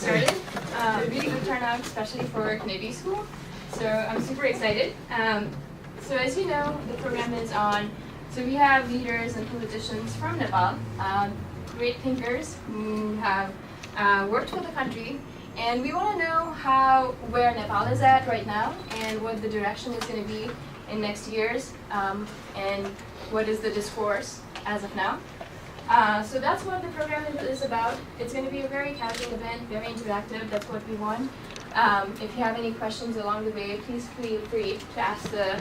started. Really good turnout, especially for Canadian school. So I'm super excited. So as you know, the program is on, so we have leaders and politicians from Nepal, great thinkers who have worked for the country, and we want to know where Nepal is at right now and what the direction is going to be in next years, and what is the discourse as of now. So that's what the program is about. It's going to be a very casual event, very interactive. That's what we want. If you have any questions along the way, please feel free to ask the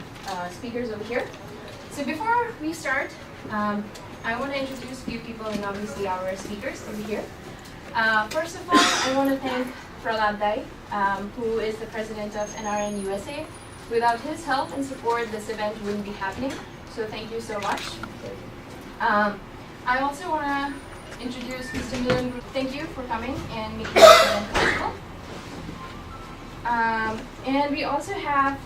speakers over here. So before we start, I want to introduce a few people and obviously our speakers over here. First of all, I want to thank Prahlad Dai, who is the president of NRN USA. Without his help and support, this event wouldn't be happening. So thank you so much. I also want to introduce Mr. Milan. Thank you for coming and making this event possible. And we also have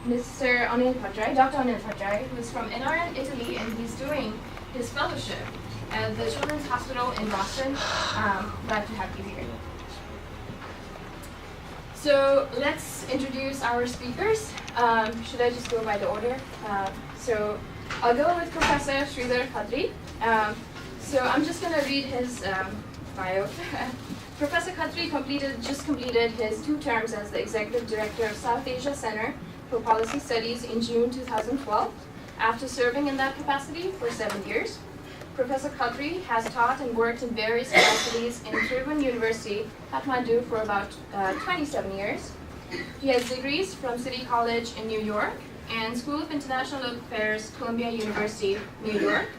Mr. Anil Phatrai, Dr. Anil Phatrai, who is from NRN Italy, and he's doing his fellowship at the Children's Hospital in Boston. Glad to have you here. So let's introduce our speakers. Should I just go by the order? So I'll go with Professor Sridhar Khatri. So I'm just going to read his bio. Professor Khatri just completed his 2 terms as the Executive Director of South Asia Center for Policy Studies in June 2012. After serving in that capacity for 7 years, Professor Khatri has taught and worked in various capacities in Tribhuvan University, Kathmandu, for about 27 years. He has degrees from City College in New York and School of International Affairs, Columbia University, New York.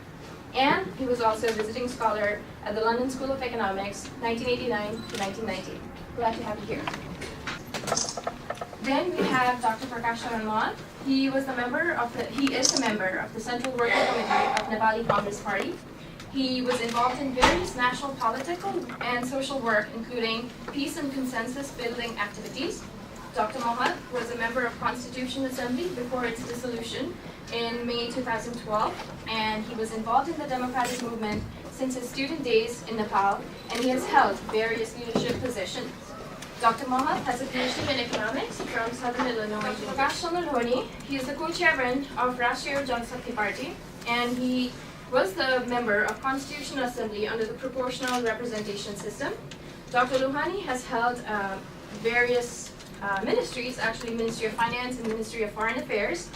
And he was also a visiting scholar at the London School of Economics, 1989 to 1990. Glad to have you here. Then we have Dr. Prakash Ranwal. He is a member of the Central Working Committee of Nepali Congress Party. He was involved in various national political and social work, including peace and consensus building activities. Dr. Mohammed was a member of Constitution Assembly before its dissolution in May 2012, and he was involved in the democratic movement since his student days in Nepal, and he has held various leadership positions. Dr. Mohammed has a PhD in economics from Southern Illinois. Prakash Ranwal, he is the co-chairman of Rashtriya Janshakti Party, and he was the member of Constitutional Assembly under the proportional representation system. Dr. Lohani has held various ministries, actually Ministry of Finance and Ministry of Foreign Affairs.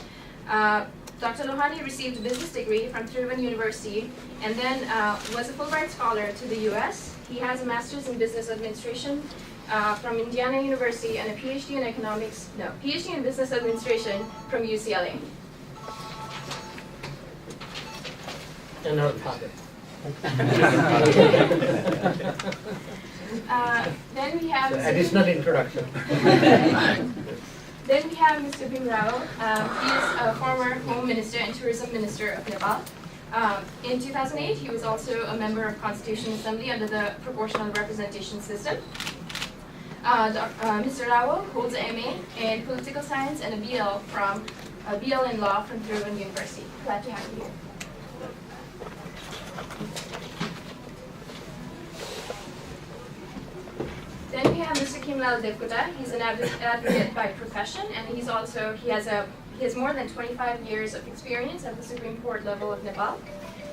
Dr. Lohani received a business degree from Tribhuvan University and then was a Fulbright Scholar to the US. He has a master's in business administration from Indiana University and a PhD in business administration from UCLA. Another pocket. Then we have additional introduction. Then we have Mr. Bhim Rao. He is a former Home Minister and Tourism Minister of Nepal. In 2008, he was also a member of Constitutional Assembly under the proportional representation system. Mr. Rao holds an MA in Political Science and a BL in Law from Tribhuvan University. Glad to have you here. Then we have Mr. Kimlal Devkota. He's an advocate by profession, and he has more than 25 years of experience at the Supreme Court level of Nepal.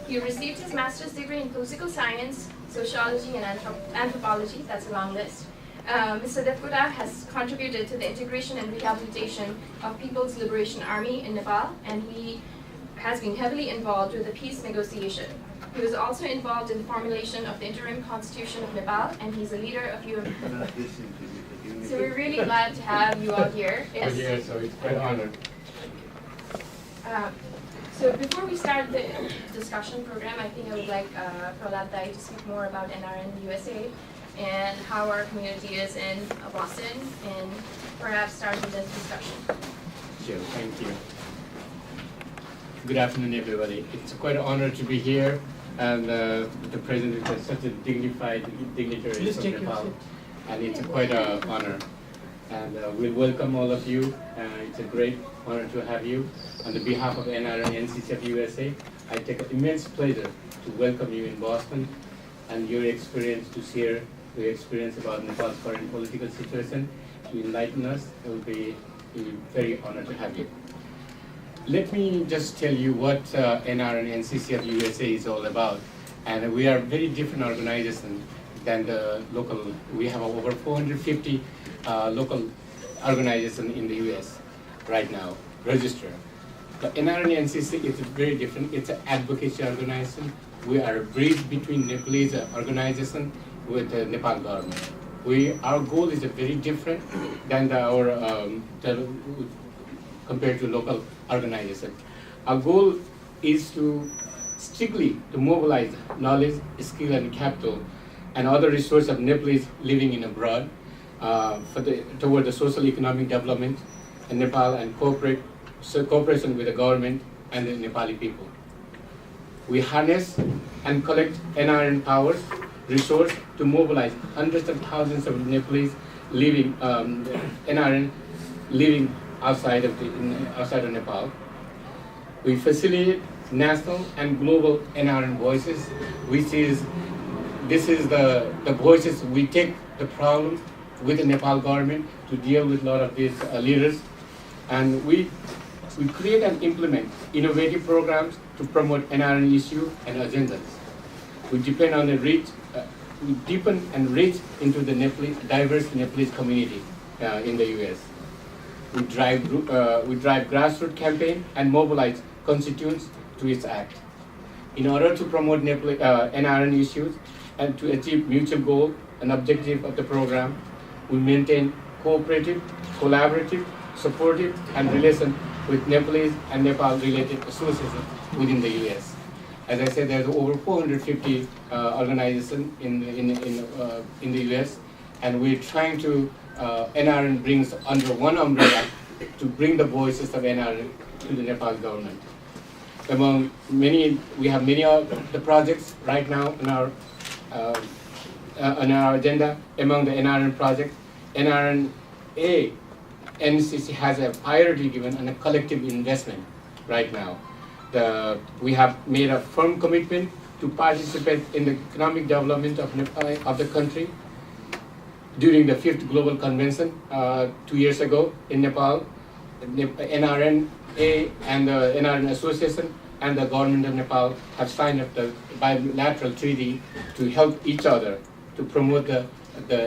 He received his master's degree in political science, sociology, and anthropology. That's a long list. Mr. Devkota has contributed to the integration and rehabilitation of People's Liberation Army in Nepal, and he has been heavily involved with the peace negotiation. He was also involved in the formulation of the interim constitution of Nepal, and he's a leader of UM. So we're really glad to have you all here. So it's quite an honor. So before we start the discussion program, I think I would like Prahlad Dai to speak more about NRN USA and how our community is in Boston, and perhaps start with this discussion. Sure, thank you. Good afternoon, everybody. It's quite an honor to be here, and the president is such a dignified dignitary from Nepal, and it's quite an honor. And we'll welcome all of you. It's a great honor to have you. On the behalf of NRN and NCCF USA, I take immense pleasure to welcome you in Boston and your experience to share to experience about Nepal's current political situation, to enlighten us. It will be very honored to have you. Let me just tell you what NR and NCC of USA is all about. And we are very different organization than the local. We have over 450 local organizations in the US right now, registered. The NR and NCC is very different. It's an advocacy organization. We are a bridge between Nepalese organization with the Nepal government. Our goal is very different than compared to local organization. Our goal is to strictly to mobilize knowledge, skill, and capital, and other resources of Nepalese living in abroad toward the social economic development in Nepal and cooperation with the government and the Nepali people. We harness and collect NRN powers, resource to mobilize hundreds of thousands of Nepalese living NRN living outside of Nepal. We facilitate national and global NRN voices, this is the voices we take the problem with the Nepal government to deal with a lot of these leaders, and we create and implement innovative programs to promote NRN issue and agendas. We deepen and reach into the diverse Nepalese community in the US. We drive grassroots campaign and mobilize constituents to its act. In order to promote NRN issues and to achieve mutual goal and objective of the program, we maintain cooperative, collaborative, supportive, and relation with Nepalese and Nepal-related associations within the US. As I said, there's over 450 organizations in the US, and we're trying to NRN brings under one umbrella to bring the voices of NRN to the Nepal government. Among many, we have many of the projects right now on our agenda. Among the NRN project, NRN-A, NCC has a priority given on a collective investment right now. We have made a firm commitment to participate in the economic development of the country. During the 5th Global Convention 2 years ago in Nepal, NRN-A and the NRN Association and the government of Nepal have signed up the bilateral treaty to help each other to promote the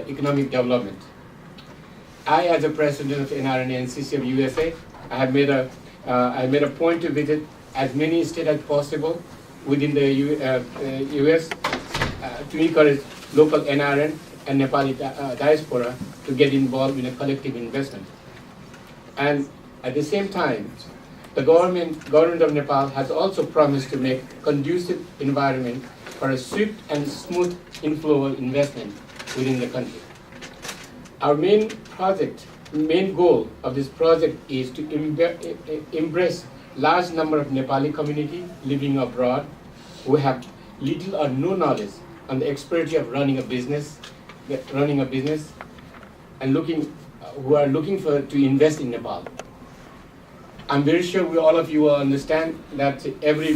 economic development. I, as a president of NRN NCC of USA, I made a point to visit as many states as possible within the US to encourage local NRN and Nepali diaspora to get involved in a collective investment. And at the same time, the government of Nepal has also promised to make conducive environment for a swift and smooth inflow of investment within the country. Our main goal of this project is to embrace large number of Nepali community living abroad who have little or no knowledge on the expertise of running a business, and who are looking to invest in Nepal. I'm very sure all of you will understand that every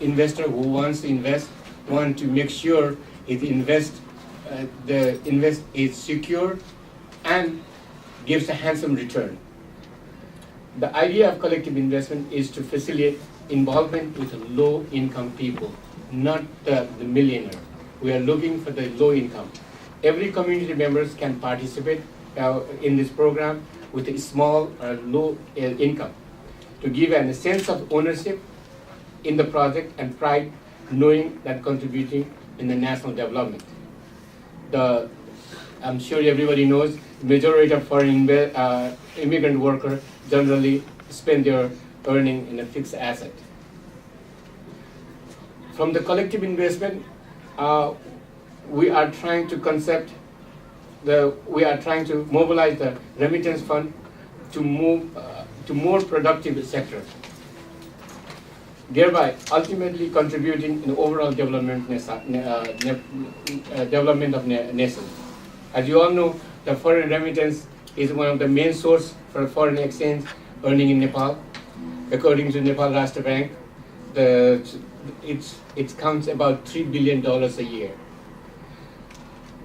investor who wants to invest wants to make sure the invest is secure and gives a handsome return. The idea of collective investment is to facilitate involvement with low-income people, not the millionaire. We are looking for the low income. Every community members can participate in this program with a small or low income to give a sense of ownership in the project and pride knowing that contributing in the national development. I'm sure everybody knows majority of foreign immigrant workers generally spend their earning in a fixed asset. From the collective investment, we are trying to mobilize the remittance fund to move to more productive sectors, thereby ultimately contributing in the overall development of nation. As you all know, the foreign remittance is one of the main source for foreign exchange earning in Nepal. According to Nepal Rashtra Bank, it counts about $3 billion a year.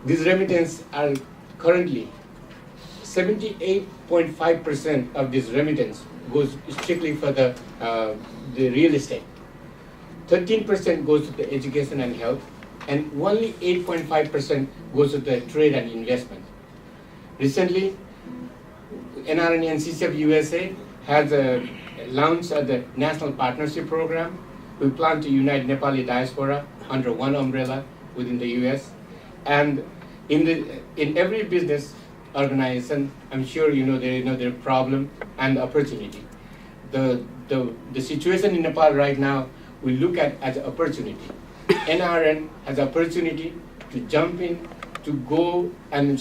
These remittances are currently 78.5% of this remittance goes strictly for the real estate. 13% goes to the education and health, and only 8.5% goes to the trade and investment. Recently, NRN and CCF USA has launched the National Partnership Program. We plan to unite Nepali diaspora under one umbrella within the US. And in every business organization, I'm sure you know their problem and opportunity. The situation in Nepal right now, we look at as an opportunity. NRN has opportunity to jump in, to go and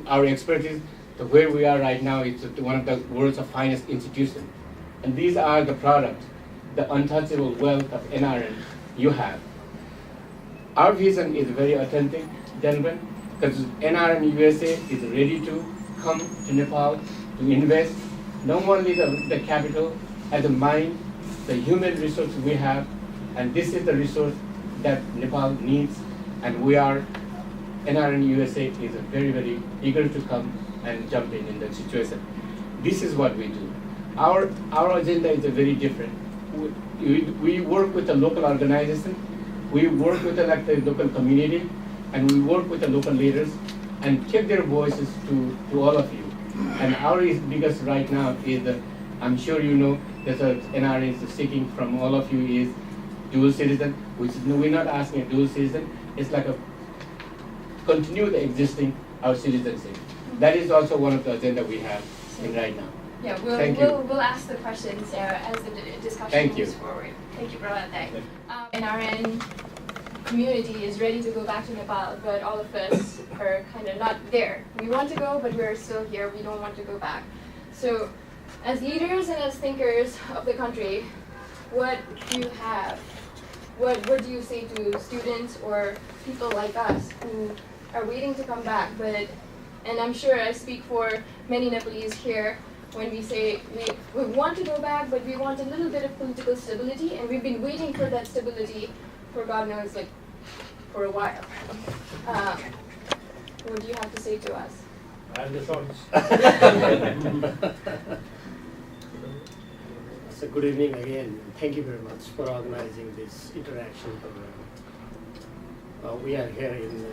our expertise to where we are right now. It's one of the world's finest institutions. And these are the products, the untouchable wealth of NRN you have. Our vision is very authentic, gentlemen, because NRN USA is ready to come to Nepal to invest, not only the capital, as the mind, the human resource we have, and this is the resource that Nepal needs, and NRN USA is very, very eager to come and jump in that situation. This is what we do. Our agenda is very different. We work with the local organization, we work with the local community, and we work with the local leaders and take their voices to all of you. And our biggest right now is, I'm sure you know, that NRN is seeking from all of you is dual citizen, which is, we're not asking a dual citizen, it's like a continue the existing our citizenship. That is also one of the agenda we have in right now. Yeah, we'll ask the questions as the discussion moves forward. Thank you, Prahlad. NRN community is ready to go back to Nepal, but all of us are kind of not there. We want to go, but we're still here. We don't want to go back. So, as leaders and as thinkers of the country, what do you have? What do you say to students or people like us who are waiting to come back, and I'm sure I speak for many Nepalese here when we say we want to go back, but we want a little bit of political stability, and we've been waiting for that stability for God knows, for a while. What do you have to say to us? So good evening again. Thank you very much for organizing this interaction program. We are here in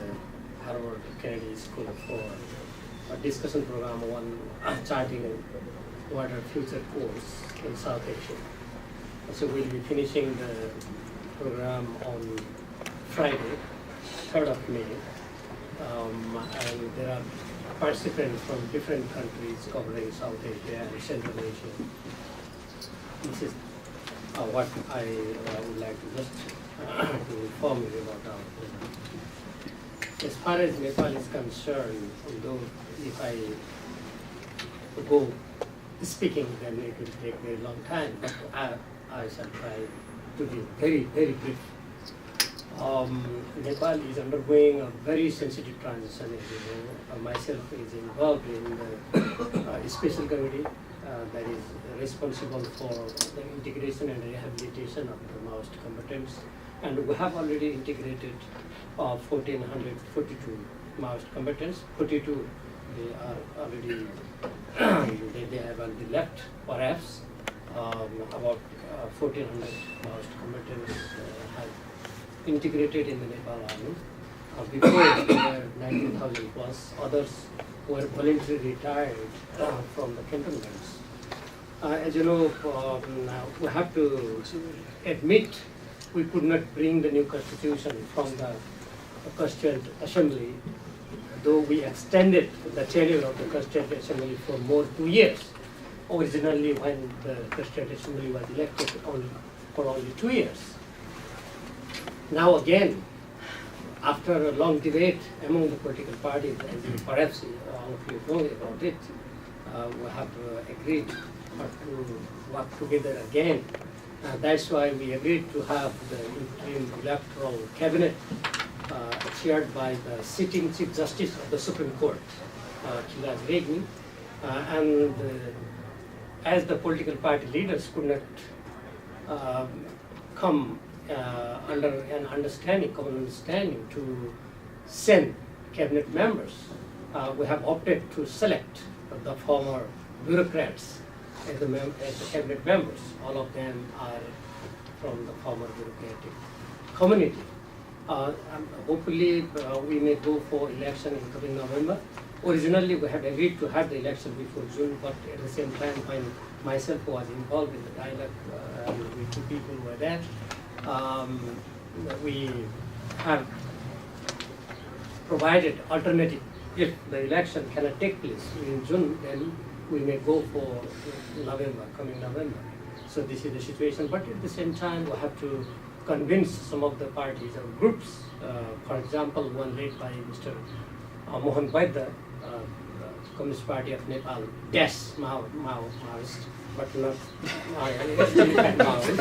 Harvard Kennedy School for a discussion program on charting what our future course in South Asia. So we'll be finishing the program on Friday, 3rd of May. And there are participants from different countries covering South Asia and Central Asia. This is what I would like to just to inform you about our program. As far as Nepal is concerned, although if I go speaking, then it will take a very long time, but I shall try to be very, very brief. Nepal is undergoing a very sensitive transition, as you know. Myself is involved in the special committee that is responsible for the integration and rehabilitation of the Maoist combatants. And we have already integrated 1,442 Maoist combatants. 42, they are already, they have already left, perhaps. About 1,400 Maoist combatants have integrated in the Nepal army. Before there were 19,000 plus. Others were voluntarily retired from the cantonments. As you know, we have to admit we could not bring the new constitution from the Constituent Assembly, though we extended the tenure of the Constituent Assembly for more 2 years. Originally, when the Constituent Assembly was elected for only 2 years. Now again, after a long debate among the political parties, as perhaps all of you know about it, we have agreed to work together again. That's why we agreed to have the interim electoral cabinet chaired by the sitting Chief Justice of the Supreme Court, Khilaj Regni, and as the political party leaders could not come under an common understanding to send cabinet members, we have opted to select the former bureaucrats as the cabinet members. All of them are from the former bureaucratic community. Hopefully, we may go for election in coming November. Originally, we had agreed to have the election before June, but at the same time, when myself was involved in the dialogue, with two people who were there, we have provided alternative. If the election cannot take place in June, then we may go for November, coming November. So this is the situation, but at the same time, we have to convince some of the parties or groups. For example, one led by Mr. Mohan Vaidya, Communist Party of Nepal, Maoist, but not Maoist.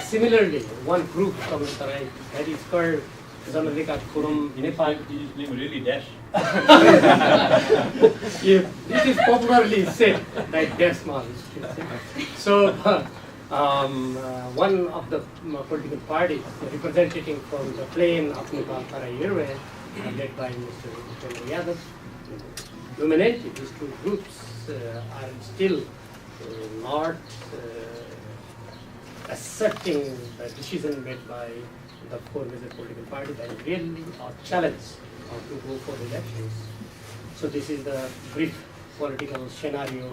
Similarly, one group from Tarai, that is called Zanalika Forum Nepal. Is his name really Dash? It is popularly said like Dash Maoist. So, one of the political parties representing from the plain of Nepal, Tarai area, led by Mr. Chandra Yadav, dominated these two groups are still not accepting the decision made by the four major political parties and really a challenge to go for the elections. So this is the brief political scenario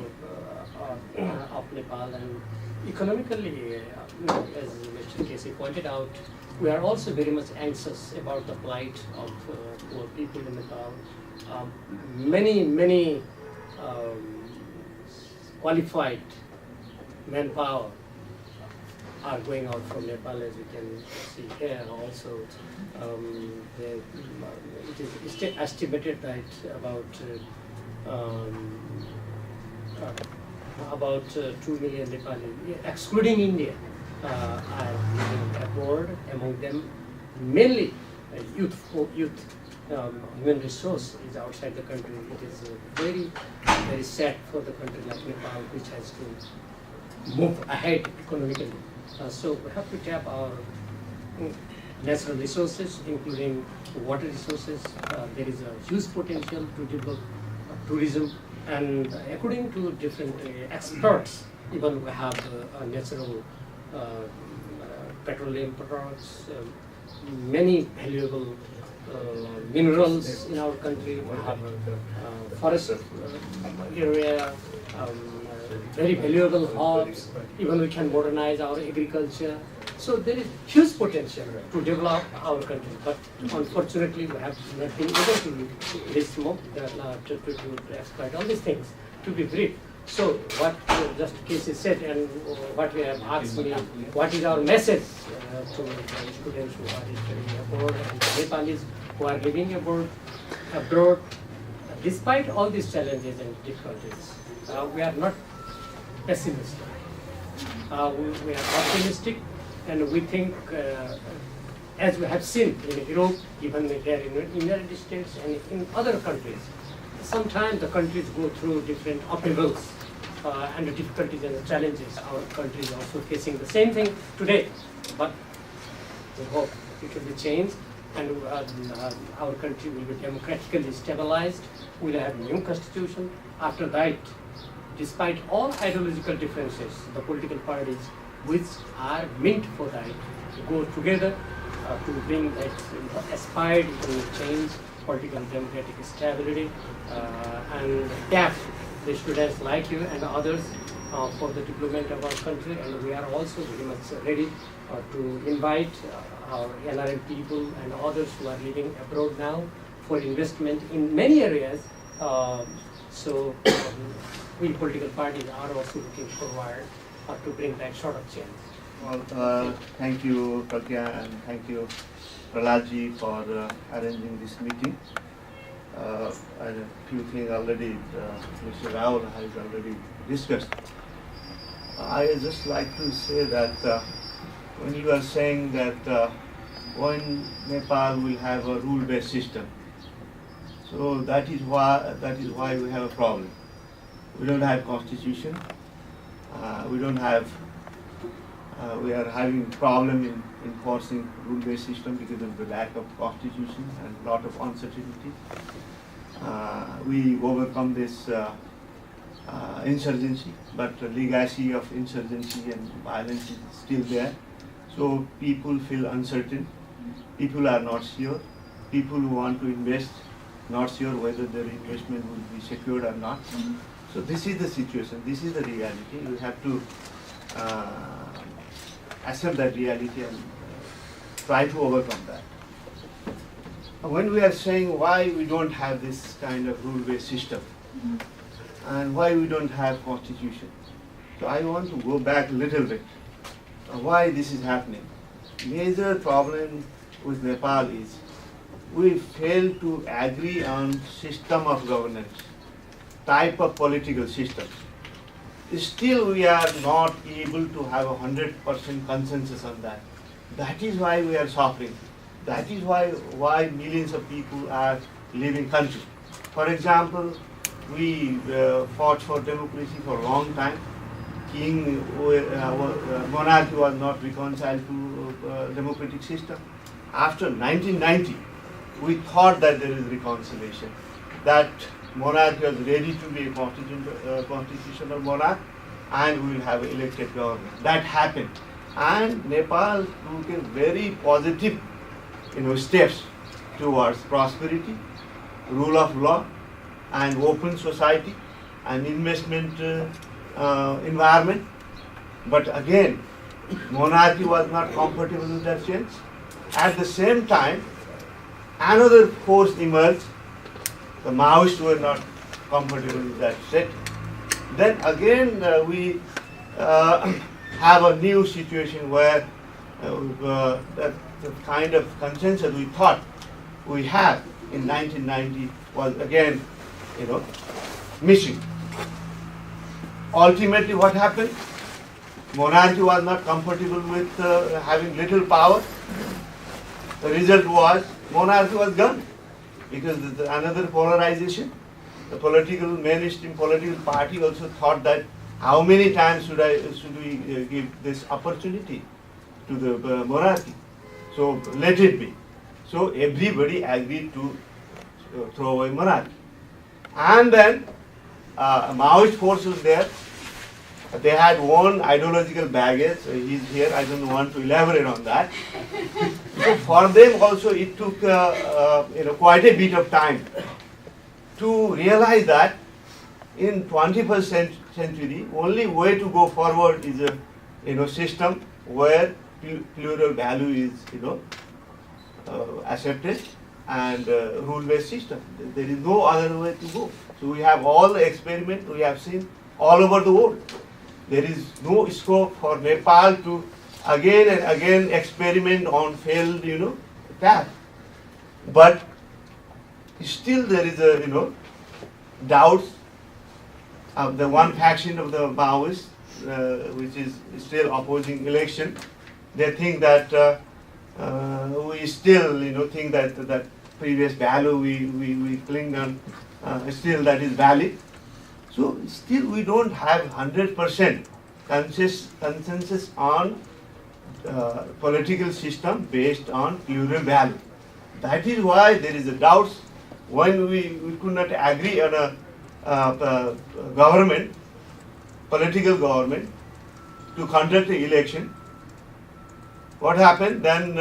of Nepal, and economically, as Mr. Casey pointed out, we are also very much anxious about the plight of poor people in Nepal. Many qualified manpower are going out from Nepal, as we can see here. Also, it is estimated that about 2 million Nepali, excluding India, are living abroad. Among them, mainly youth. Human resource is outside the country. It is very sad for the country like Nepal, which has to move ahead economically. So we have to tap our natural resources, including water resources. There is a huge potential to develop tourism, and according to different experts, even we have natural petroleum products, many valuable minerals in our country. We have forest area, very valuable herbs. Even we can modernize our agriculture. So there is huge potential to develop our country, but unfortunately we have not been able to reach to exploit all these things. To be brief, so what just Casey said, and what we have asked me, what is our message to the students who are studying abroad and the Nepalis who are living abroad, despite all these challenges and difficulties, we are not pessimistic. We are optimistic, and we think, as we have seen in Europe, even here in the United States and in other countries, sometimes the countries go through different upheavals and the difficulties and the challenges. Our country is also facing the same thing today, but we hope it will be changed, and our country will be democratically stabilized. We'll have a new constitution. After that, despite all ideological differences, the political parties which are meant for that go together to bring that aspired economic change, political democratic stability, and tap the students like you and others for the development of our country. And we are also very much ready to invite our NRM people and others who are living abroad now for investment in many areas. We political parties are also looking forward to bring that sort of change. Well, thank you, Pragya, and thank you, Praladji, for arranging this meeting. And a few things already Mr. Rao has already discussed. I just like to say that when you are saying that when Nepal will have a rule-based system, so that is why we have a problem. We don't have constitution. We don't have We are having problem in enforcing rule-based system because of the lack of constitution and lot of uncertainty. We overcome this insurgency, but the legacy of insurgency and violence is still there. So people feel uncertain. People are not sure. People who want to invest, not sure whether their investment will be secured or not. So this is the situation. This is the reality. We have to accept that reality and try to overcome that. When we are saying why we don't have this kind of rule-based system and why we don't have constitution, so I want to go back a little bit. Why this is happening? Major problem with Nepal is we fail to agree on system of governance, type of political system. Still we are not able to have 100% consensus on that. That is why we are suffering. That is why millions of people are leaving country. For example, we fought for democracy for a long time. Monarchy was not reconciled to democratic system. After 1990, we thought that there is reconciliation, that monarchy was ready to be a constitutional monarch, and we will have elected government. That happened, and Nepal took a very positive, steps towards prosperity, rule of law, and open society, and investment environment. But again, monarchy was not compatible with that change. At the same time, another force emerged. The Maoists were not compatible with that set. Then again, we have a new situation where that the kind of consensus we thought we had in 1990 was again, missing. Ultimately, what happened? Monarchy was not compatible with having little power. The result was monarchy was gone because another polarization. The mainstream political party also thought that how many times should we give this opportunity to the monarchy? So let it be. So everybody agreed to throw away monarchy. And then Maoist forces there. They had one ideological baggage. He's here. I don't want to elaborate on that. So for them also it took quite a bit of time to realize that in 21st century, only way to go forward is a system where plural value is accepted and rule-based system. There is no other way to go. So we have all the experiment we have seen all over the world. There is no scope for Nepal to again and again experiment on failed, path. But still there is doubts of the one faction of the Maoists, which is still opposing election. They think that we still, think that previous value we cling on, still that is valid. So still we don't have 100% consensus on political system based on plural value. That is why there is a doubt when we could not agree on a government, political government, to conduct an election. What happened then?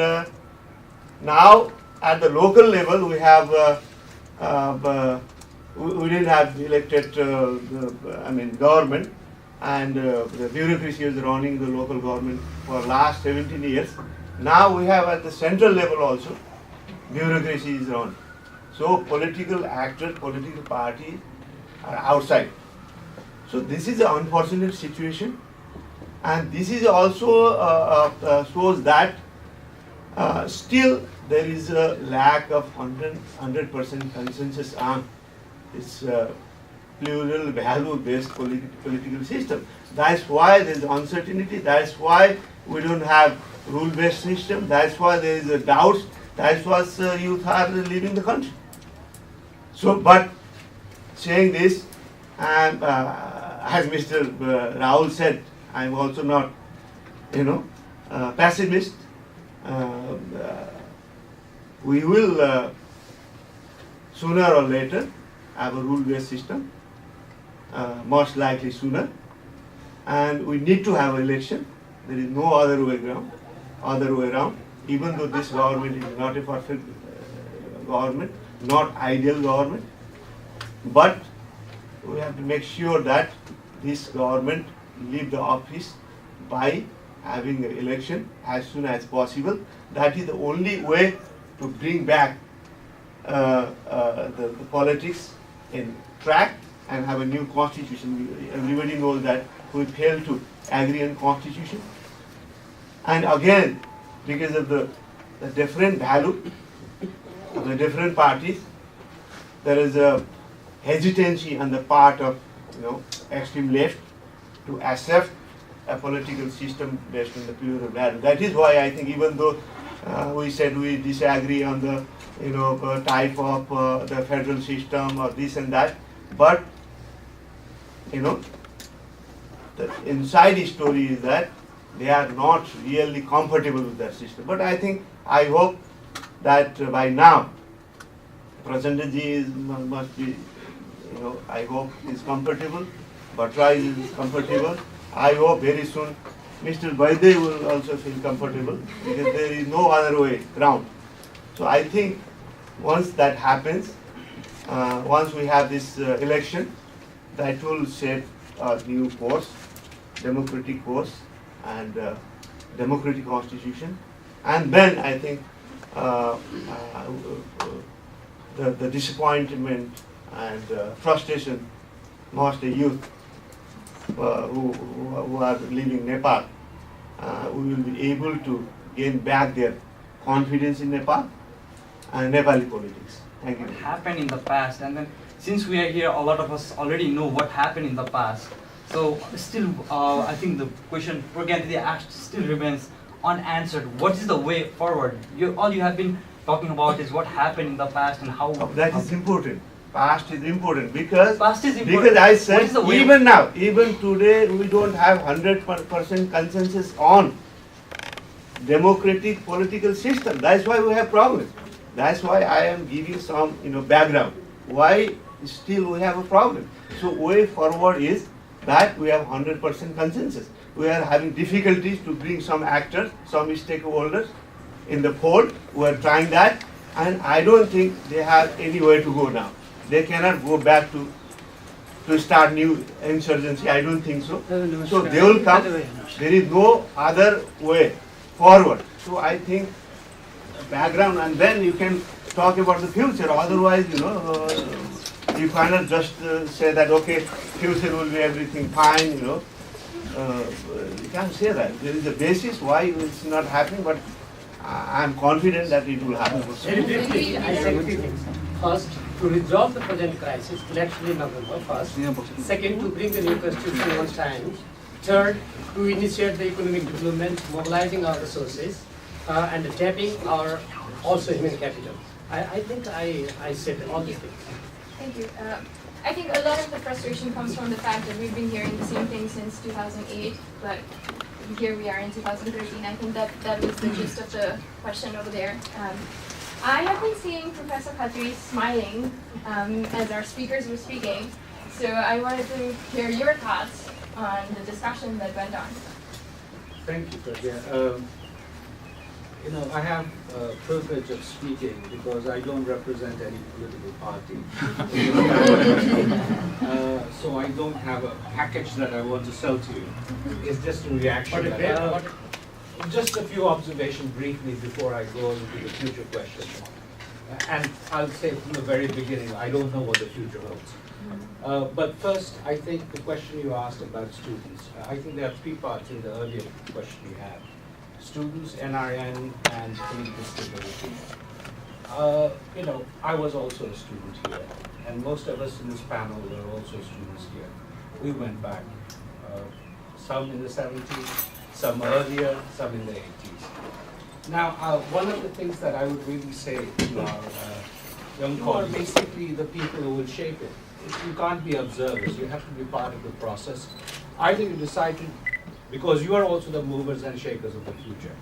Now at the local level we have we didn't have elected government, and the bureaucracy is running the local government for last 17 years. Now we have at the central level also bureaucracy is run. So political actors, political parties are outside. So this is an unfortunate situation, and this is also shows that still there is a lack of 100% consensus on this plural value-based political system. That's why there is uncertainty. That's why we don't have rule-based system. That's why there is a doubt. That's why youth are leaving the country. So, but saying this, as Mr. Rahul said, I am also not pessimist. We will sooner or later have a rule-based system, most likely sooner, and we need to have an election. There is no other way around. Even though this government is not a perfect government, not ideal government, but we have to make sure that this government leave the office by having an election as soon as possible. That is the only way to bring back the politics in track and have a new constitution. Everybody knows that we failed to agree on constitution. And again, because of the different value of the different parties, there is a hesitancy on the part of extreme left to accept a political system based on the pure value. That is why I think even though we said we disagree on the type of the federal system or this and that, but the inside story is that they are not really comfortable with that system. But I hope that by now Prasandaji must be, I hope is comfortable, Bhattrai is comfortable. I hope very soon Mr. Vaidya will also feel comfortable, because there is no other way around. So I think once that happens, once we have this election, that will set a new course, democratic course, and democratic constitution. And then I think the disappointment and frustration amongst the youth who are leaving Nepal, we will be able to gain back their confidence in Nepal and Nepali politics. Thank you. What happened in the past, and then since we are here, a lot of us already know what happened in the past. So still, I think the question Pragyanti asked still remains unanswered. What is the way forward? All you have been talking about is what happened in the past and how. That is important. Past is important because Past is important. Because I said even now, even today, we don't have 100% consensus on democratic political system. That's why we have problems. That's why I am giving some background. Why still we have a problem? So way forward is that we have 100% consensus. We are having difficulties to bring some actors, some stakeholders in the fold. We are trying that, and I don't think they have any way to go now. They cannot go back to start new insurgency. I don't think so. So they will come. There is no other way forward. So I think background, and then you can talk about the future. Otherwise, you cannot just say that okay, future will be everything fine. You can't say that. There is a basis why it's not happening, but I am confident that it will happen. Very briefly, I say 3 things. First, to resolve the present crisis, election in November first. Second, to bring the new constitution on time. Third, to initiate the economic development, mobilizing our resources, and tapping our also human capital. I think I said all these things. Thank you. I think a lot of the frustration comes from the fact that we've been hearing the same thing since 2008, but here we are in 2013. I think that was the gist of the question over there. I have been seeing Professor Khatri smiling as our speakers were speaking, so I wanted to hear your thoughts on the discussion that went on. Thank you, Pragya. I have a privilege of speaking because I don't represent any political party. So I don't have a package that I want to sell to you. It's just a reaction. Just a few observations briefly before I go into the future question. And I'll say from the very beginning, I don't know what the future holds. But first, I think the question you asked about students, I think there are 3 parts in the earlier question you had. Students, NRN, and political stability. I was also a student here, and most of us in this panel were also students here. We went back, some in the 70s, some earlier, some in the 80s. Now, one of the things that I would really say to our young colleagues, basically the people who will shape it, you can't be observers, you have to be part of the process. Either you decide to because you are also the movers and shakers of the future.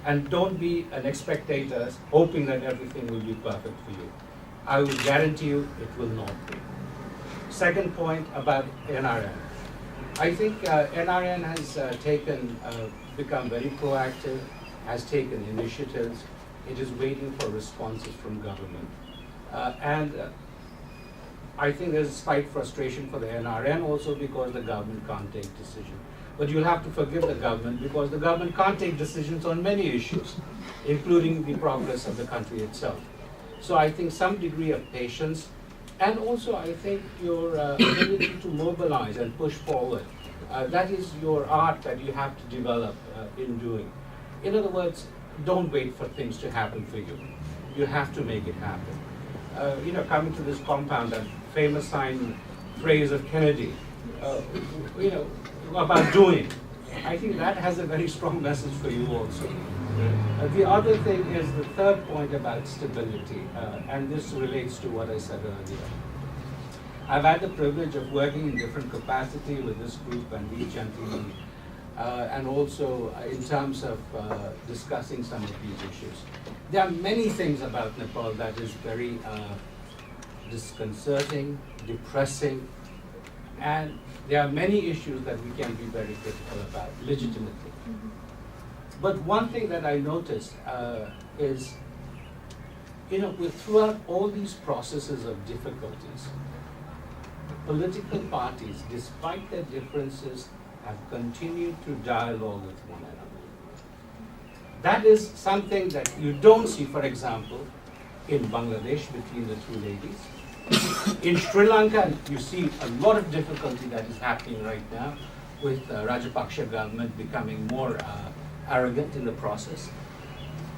And don't be an spectator hoping that everything will be perfect for you. I will guarantee you it will not be. Second point about NRN. I think NRN has become very proactive, has taken initiatives. It is waiting for responses from government. I think there's slight frustration for the NRN also because the government can't take decisions. But you'll have to forgive the government because the government can't take decisions on many issues, including the progress of the country itself. So I think some degree of patience, and also I think your ability to mobilize and push forward. That is your art that you have to develop in doing. In other words, don't wait for things to happen for you. You have to make it happen. Coming to this compound, that famous phrase of Kennedy, about doing. I think that has a very strong message for you also. The other thing is the third point about stability, and this relates to what I said earlier. I've had the privilege of working in different capacity with this group and these gentlemen, and also in terms of discussing some of these issues. There are many things about Nepal that is very disconcerting, depressing, and there are many issues that we can be very critical about, legitimately. But one thing that I noticed is, throughout all these processes of difficulties, political parties, despite their differences, have continued to dialogue with one another. That is something that you don't see, for example, in Bangladesh between the two ladies. In Sri Lanka, you see a lot of difficulty that is happening right now with Rajapaksa government becoming more arrogant in the process.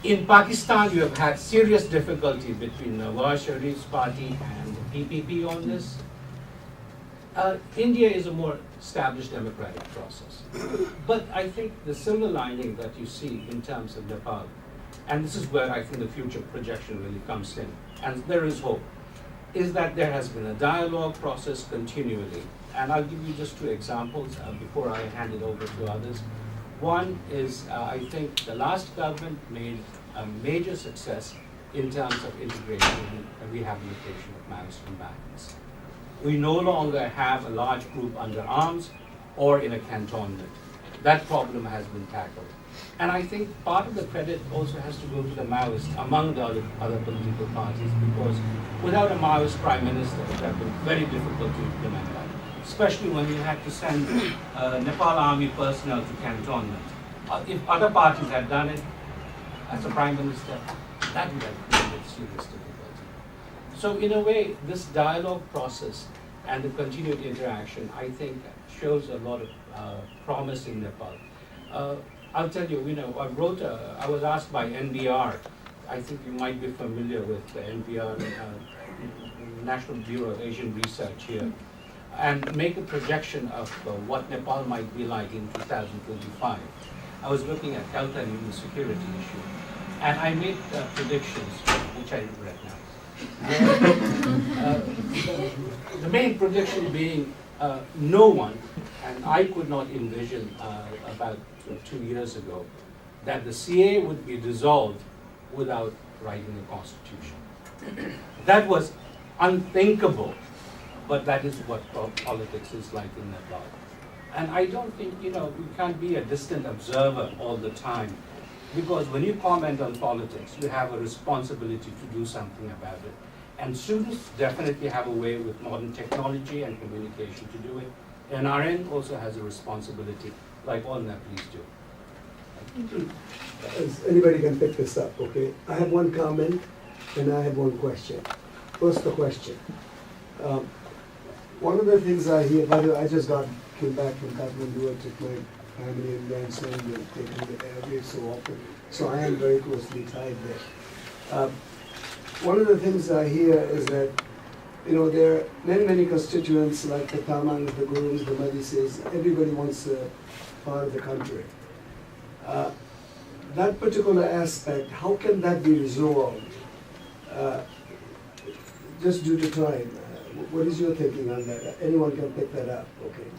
In Pakistan, you have had serious difficulty between Nawaz Sharif's party and the PPP on this. India is a more established democratic process. But I think the silver lining that you see in terms of Nepal, and this is where I think the future projection really comes in, and there is hope, is that there has been a dialogue process continually. And I'll give you just two examples before I hand it over to others. One is, I think the last government made a major success in terms of integration and rehabilitation of Maoist combatants. We no longer have a large group under arms or in a cantonment. That problem has been tackled. And I think part of the credit also has to go to the Maoists among the other political parties, because without a Maoist prime minister, it would have been very difficult to implement that, especially when you had to send Nepal army personnel to cantonment. If other parties had done it as a prime minister, that would have created serious difficulty. So in a way, this dialogue process and the continued interaction, I think, shows a lot of promise in Nepal. I'll tell you, I was asked by NBR, I think you might be familiar with the NBR, National Bureau of Asian Research here, and make a projection of what Nepal might be like in 2025. I was looking at health and human security issue, and I made predictions, which I regret now. The main prediction being no one, and I could not envision about 2 years ago, that the CA would be dissolved without writing a constitution. That was unthinkable, but that is what politics is like in Nepal. And I don't think, we can't be a distant observer all the time, because when you comment on politics, you have a responsibility to do something about it. And students definitely have a way with modern technology and communication to do it. NRN also has a responsibility, like all Nepalese do. Anybody can pick this up, okay? I have one comment and I have one question. First, the question. One of the things I hear, by the way, I just came back from Kathmandu. I took my family and grandson and taken it every so often. So I am very closely tied there. One of the things I hear is that, there are many constituents like the Tamang, the Gurus, the Madhises, everybody wants a part of the country. That particular aspect, how can that be resolved? Just due to time. What is your thinking on that? Anyone can pick that up, okay?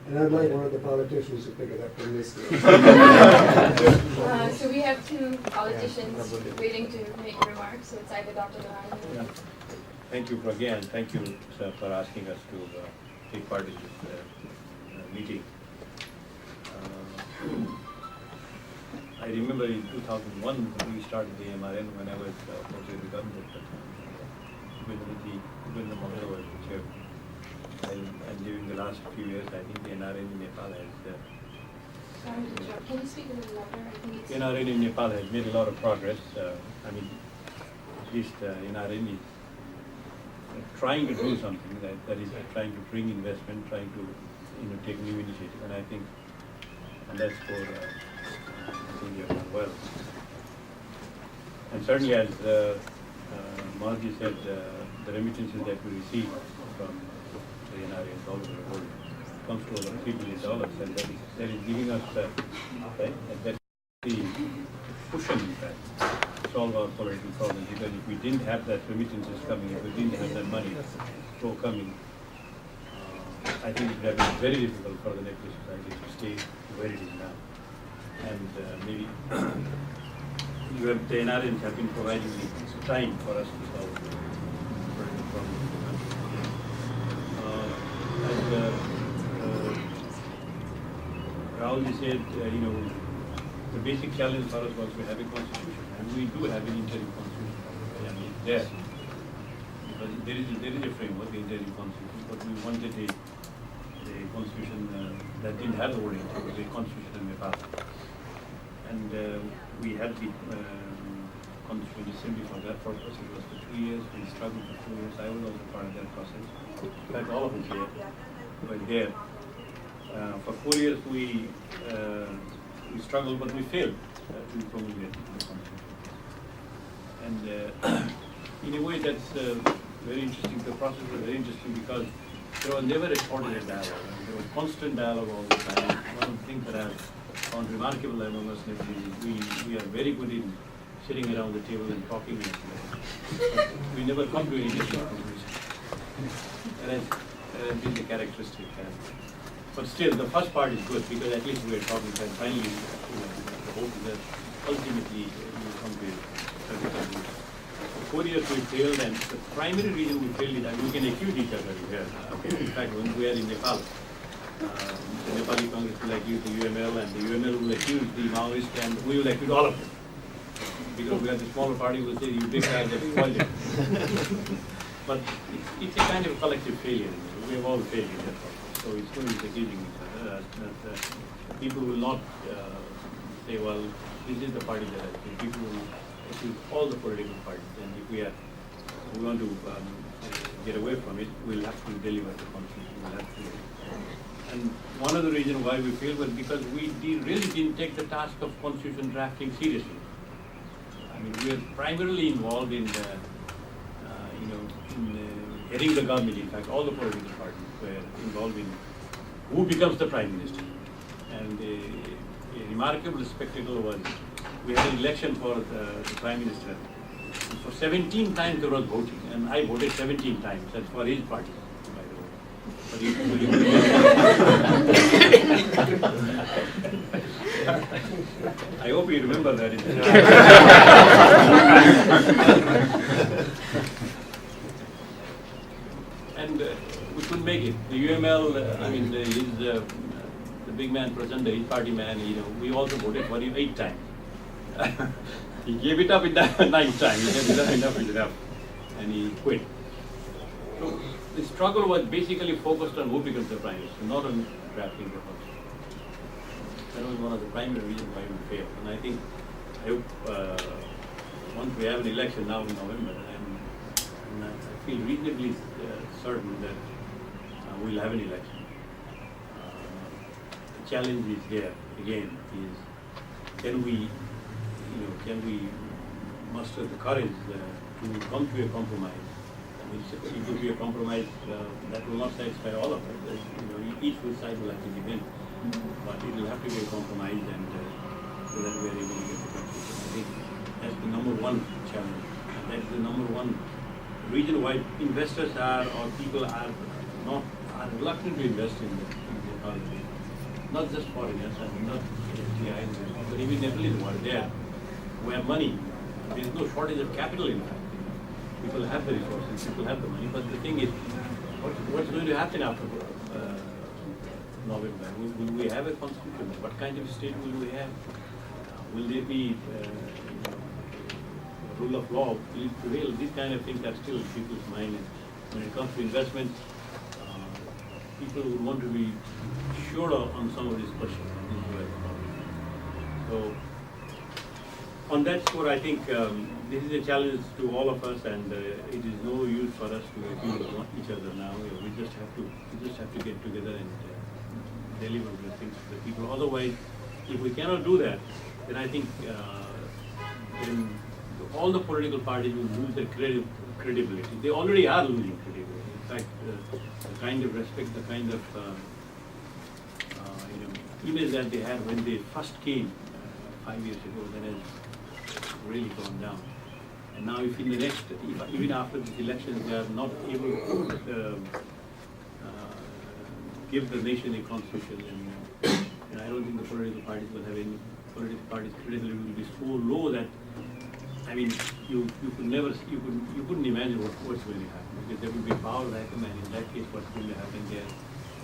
And I'd like one of the politicians to pick it up from this. So we have two politicians waiting to make remarks. So it's either Dr. Dlhar. Yeah. Thank you again. Thank you, sir, for asking us to take part in this meeting. I remember in 2001 when we started the MRN when I was associate with government at the time. When the Mahara was the chair. And during the last few years, I think the NRN in Nepal has Sorry to interrupt. Can you speak a little louder? I think it's... NRN in Nepal has made a lot of progress. I mean, at least NRN is trying to do something that is trying to bring investment, trying to take new initiative, and I think that's for India well. And certainly, as Marji said, the remittances that we receive from the NRN all over the world comes to over $3 billion, and that is giving us that the cushion, in fact, solve our political problems. Because if we didn't have that remittances coming, if we didn't have that money flow coming, I think it would have been very difficult for the Nepali society to stay where it is now. And maybe the NRNs have been providing the time for us to solve the political problems. As Rahul said, the basic challenge for us was to have a constitution, and we do have an interim constitution, and it's there. Because there is a framework, the interim constitution, but we wanted a constitution that didn't have the word interim, a constitution in Nepal. And we had the constitution assembly for that purpose. It was for 2 years, we struggled for 2 years. I was also part of that process. In fact, all of us here were there. For 4 years we struggled, but we failed to promulgate the constitution. And in a way, that's very interesting. The process was very interesting because there was never a shortage of dialogue. There was constant dialogue all the time. One of the things that I've found remarkable among us is we are very good in sitting around the table and talking. But we never come to any decision. And has been the characteristic. But still, the first part is good because at least we are talking. And finally, the hope is that ultimately we will come to a 4 years we failed, and the primary reason we failed is that we can accuse each other here. In fact, when we are in Nepal, the Nepali Congress will accuse the UML, and the UML will accuse the Maoists, and we will accuse all of them. Because we are the smaller party, we will say, you big guys have spoiled it. But it's a kind of collective failure. We have all failed in that process. So it's going to be accusing each other. People will not say, well, this is the party that has failed. People will accuse all the political parties. And if we want to get away from it, we'll have to deliver the constitution. We'll have to. And one of the reasons why we failed was because we really didn't take the task of constitution drafting seriously. I mean, we are primarily involved in heading the government. In fact, all the political parties were involved in who becomes the prime minister. And a remarkable spectacle was we had an election for the prime minister. And for 17 times there was voting, and I voted 17 times. That's for his party, by the way. But I hope you remember that. And we couldn't make it. The UML, the big man, Prachanda, his party man, we also voted for him 8 times. He gave it up in the 9th time. He said, enough is enough. And he quit. So the struggle was basically focused on who becomes the prime minister, not on drafting the constitution. That was one of the primary reasons why we failed. And I hope once we have an election now in November, and I feel reasonably certain that we'll have an election. The challenge is there, again, is can we muster the courage to come to a compromise? I mean, it will be a compromise that will not satisfy all of us. Each side will have to give in, but it will have to be a compromise, and so that we are able to get the constitution. I think that's the number one challenge, and that's the number one reason why investors or people are reluctant to invest in the economy. Not just foreigners, and not FDIs, but even Nepalese who are there, who have money. There is no shortage of capital, in fact. People have the resources, people have the money, but the thing is, what's going to happen after November? Will we have a constitution? What kind of state will we have? Will there be rule of law? Will it prevail? These kind of things are still in people's mind. And when it comes to investment, people would want to be sure on some of these questions. So, on that score, I think this is a challenge to all of us, and it is no use for us to accuse each other now. We just have to get together and deliver the things to the people. Otherwise, if we cannot do that, then I think then all the political parties will lose their credibility. They already are losing credibility. In fact, the kind of respect, the kind of image that they had when they first came 5 years ago, then has really gone down. And now, if in the next, even after this election, they are not able to give the nation a constitution, and I don't think the political parties will have any. Political parties' credibility will be so low that, I mean, you couldn't imagine what's going to happen, because there will be power vacuum, and in that case, what's going to happen there,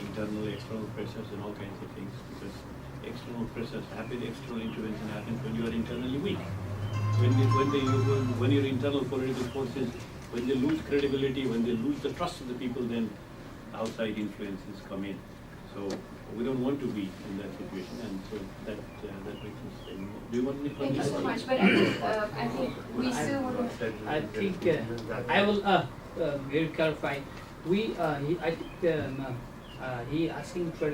internal, external pressures, and all kinds of things, because external pressures happen, external intervention happens when you are internally weak. When your internal political forces, when they lose credibility, when they lose the trust of the people, then outside influences come in. So we don't want to be in that situation, and so that makes us say no. Do you want me to Thank you so much, but I think we still want to. I think I will very clarify. He asking for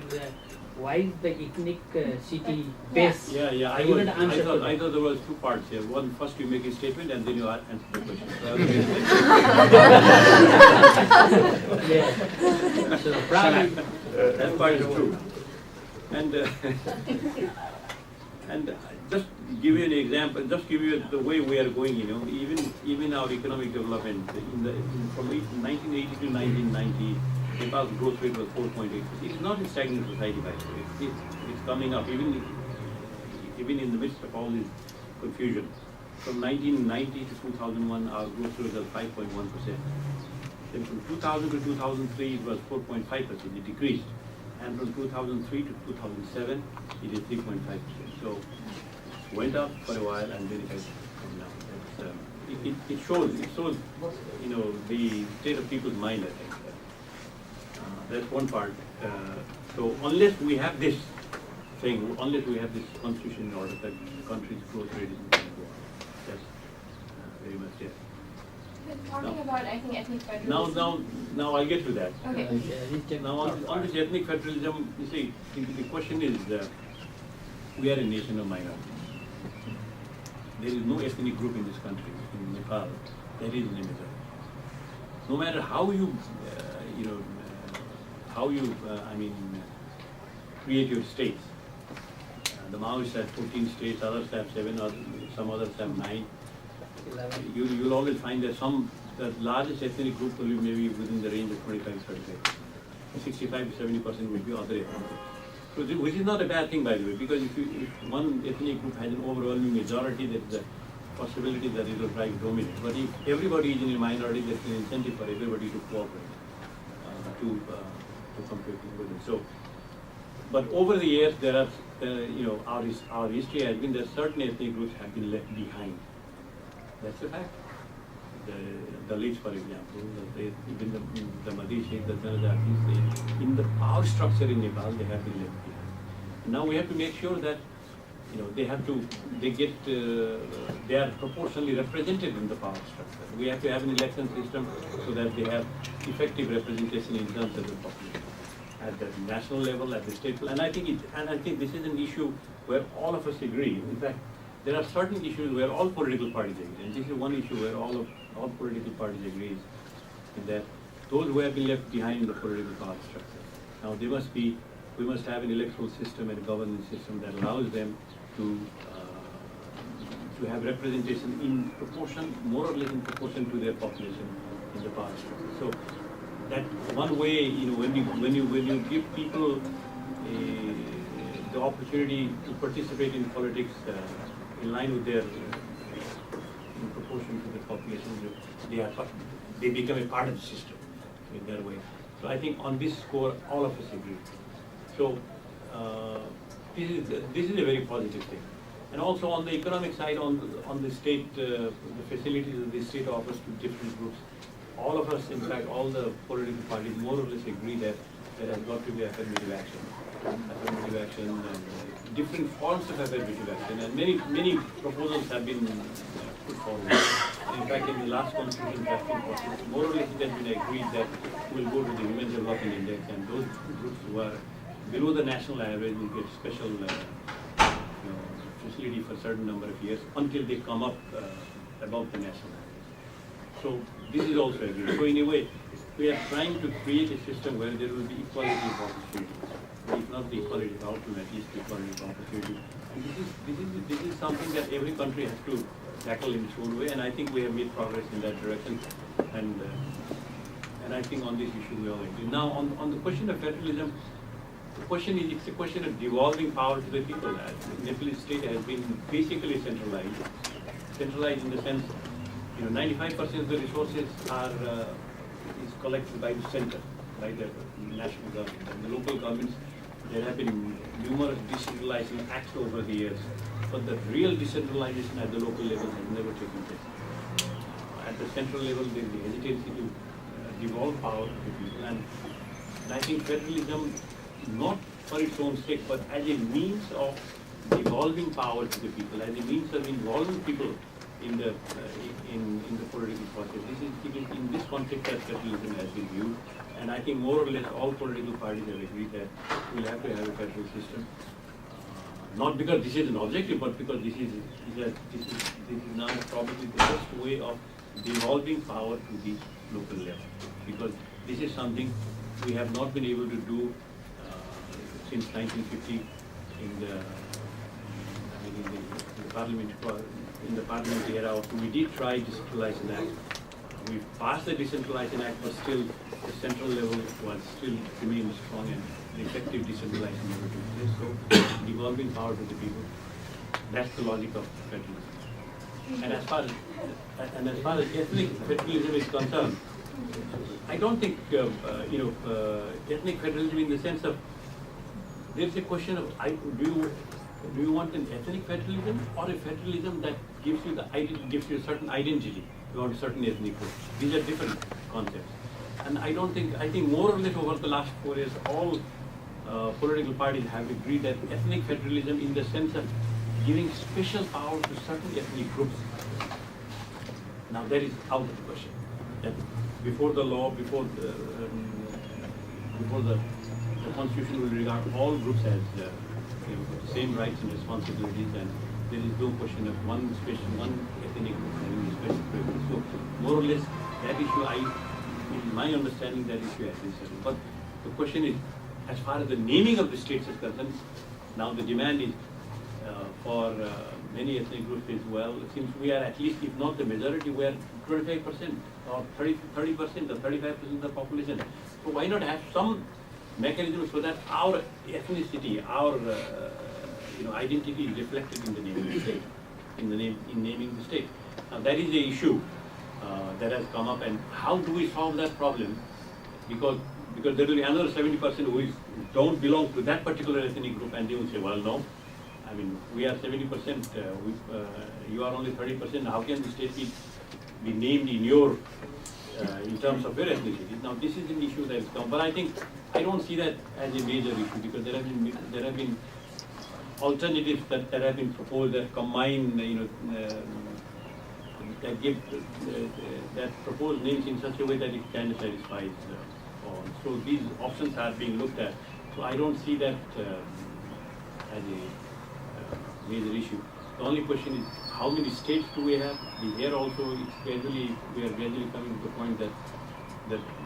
why is the ethnic city base? Yeah. I thought there was two parts here. One, first you make a statement, and then you answer the question. Yeah. So probably that part is true. And and just give you an example. Just give you the way we are going. Even our economic development from 1980 to 1990. Nepal's growth rate was 4.8%. It's not a stagnant society, by the way. It's coming up, even in the midst of all this confusion. From 1990 to 2001, our growth rate was 5.1%. Then from 2000 to 2003, it was 4.5%. It decreased. And from 2003 to 2007, it is 3.5%. So it went up for a while, and then it has come down. It shows, the state of people's mind, I think. That's one part. So unless we have this thing, unless we have this constitution in order, that the country's growth rate isn't going to go up. That's very much it. Talking about, I think, ethnic federalism. Now I'll get to that. Okay. Now on this ethnic federalism, you see, the question is, we are a nation of minorities. There is no ethnic group in this country, in Nepal, that is in a majority. No matter how you, create your states. The Maoists have 14 states, others have 7, or some others have 9. 11. You'll always find that the largest ethnic group will be maybe within the range of 25-35. 65 to 70% will be other ethnic groups. So which is not a bad thing, by the way, because if one ethnic group has an overwhelming majority, there is a possibility that it will try to dominate. But if everybody is in a minority, there's an incentive for everybody to cooperate, to compete with it. So, but over the years, there are, our history has been that certain ethnic groups have been left behind. That's a fact. The Dalits, for example, even the Madheshis, the Janjatis, in the power structure in Nepal, they have been left behind. Now we have to make sure that they are proportionally represented in the power structure. We have to have an election system so that they have effective representation in terms of the population at the national level, at the state level. And I think this is an issue where all of us agree. In fact, there are certain issues where all political parties agree, and this is one issue where all political parties agree, is that those who have been left behind in the political power structure. Now we must have an electoral system and a governance system that allows them to have representation in proportion, more or less in proportion to their population in the power structure. So that one way, when you give people the opportunity to participate in politics in line with their, in proportion to the population, they become a part of the system in their way. So I think on this score, all of us agree. So this is a very positive thing. And also on the economic side, on the state, the facilities that the state offers to different groups, all of us, in fact, all the political parties more or less agree that there has got to be affirmative action and different forms of affirmative action. And many proposals have been put forward. In fact, in the last constitution drafting process, more or less it has been agreed that we'll go to the Human Development Index, and those groups who are below the national average will get special facility for a certain number of years until they come up above the national average. So this is also agreed. So in a way, we are trying to create a system where there will be equality of opportunities. If not the equality of outcome, at least the equality of opportunity. And this is something that every country has to tackle in its own way, and I think we have made progress in that direction. And I think on this issue we all agree. Now on the question of federalism, it's a question of devolving power to the people. Nepali state has been basically centralized. Centralized in the sense, 95% of the resources is collected by the center, by the national government. And the local governments, there have been numerous decentralizing acts over the years, but the real decentralization at the local level has never taken place. At the central level, there is the hesitancy to devolve power to the people. And I think federalism, not for its own sake, but as a means of devolving power to the people, as a means of involving people in the political process. It is in this context that federalism has been viewed, and I think more or less all political parties have agreed that we'll have to have a federal system. Not because this is an objective, but because this is now probably the best way of devolving power to the local level. Because this is something we have not been able to do since 1950 in the parliamentary era. We did try decentralization act. We passed the decentralization act, but still the central level was still remained strong, and the effective decentralization never took place. So devolving power to the people, that's the logic of federalism. And as far as ethnic federalism is concerned, I don't think ethnic federalism in the sense of there's a question of do you want an ethnic federalism or a federalism that gives you a certain identity? You want a certain ethnic group. These are different concepts. And I think more or less over the last 4 years, all political parties have agreed that ethnic federalism in the sense of giving special power to certain ethnic groups. Now that is out of the question. That before the law, before the constitution will regard all groups as the same rights and responsibilities, and there is no question of one ethnic group having a special privilege. So more or less that issue, in my understanding, that issue has been settled. But the question is, as far as the naming of the states is concerned, now the demand is for many ethnic groups is, well, since we are at least, if not the majority, we are 25% or 30% or 35% of the population. So why not have some mechanism so that our ethnicity, our identity is reflected in the name of the state, in naming the state. Now that is the issue that has come up, and how do we solve that problem? Because there will be another 70% who don't belong to that particular ethnic group, and they will say, well, no, I mean, we are 70%, you are only 30%, how can the state be named in terms of your ethnicity? Now this is an issue that has come, but I don't see that as a major issue, because there have been alternatives that have been proposed that combine, that give that propose names in such a way that it kind of satisfies all. So these options are being looked at. So I don't see that as a major issue. The only question is, how many states do we have? Here also, we are gradually coming to the point that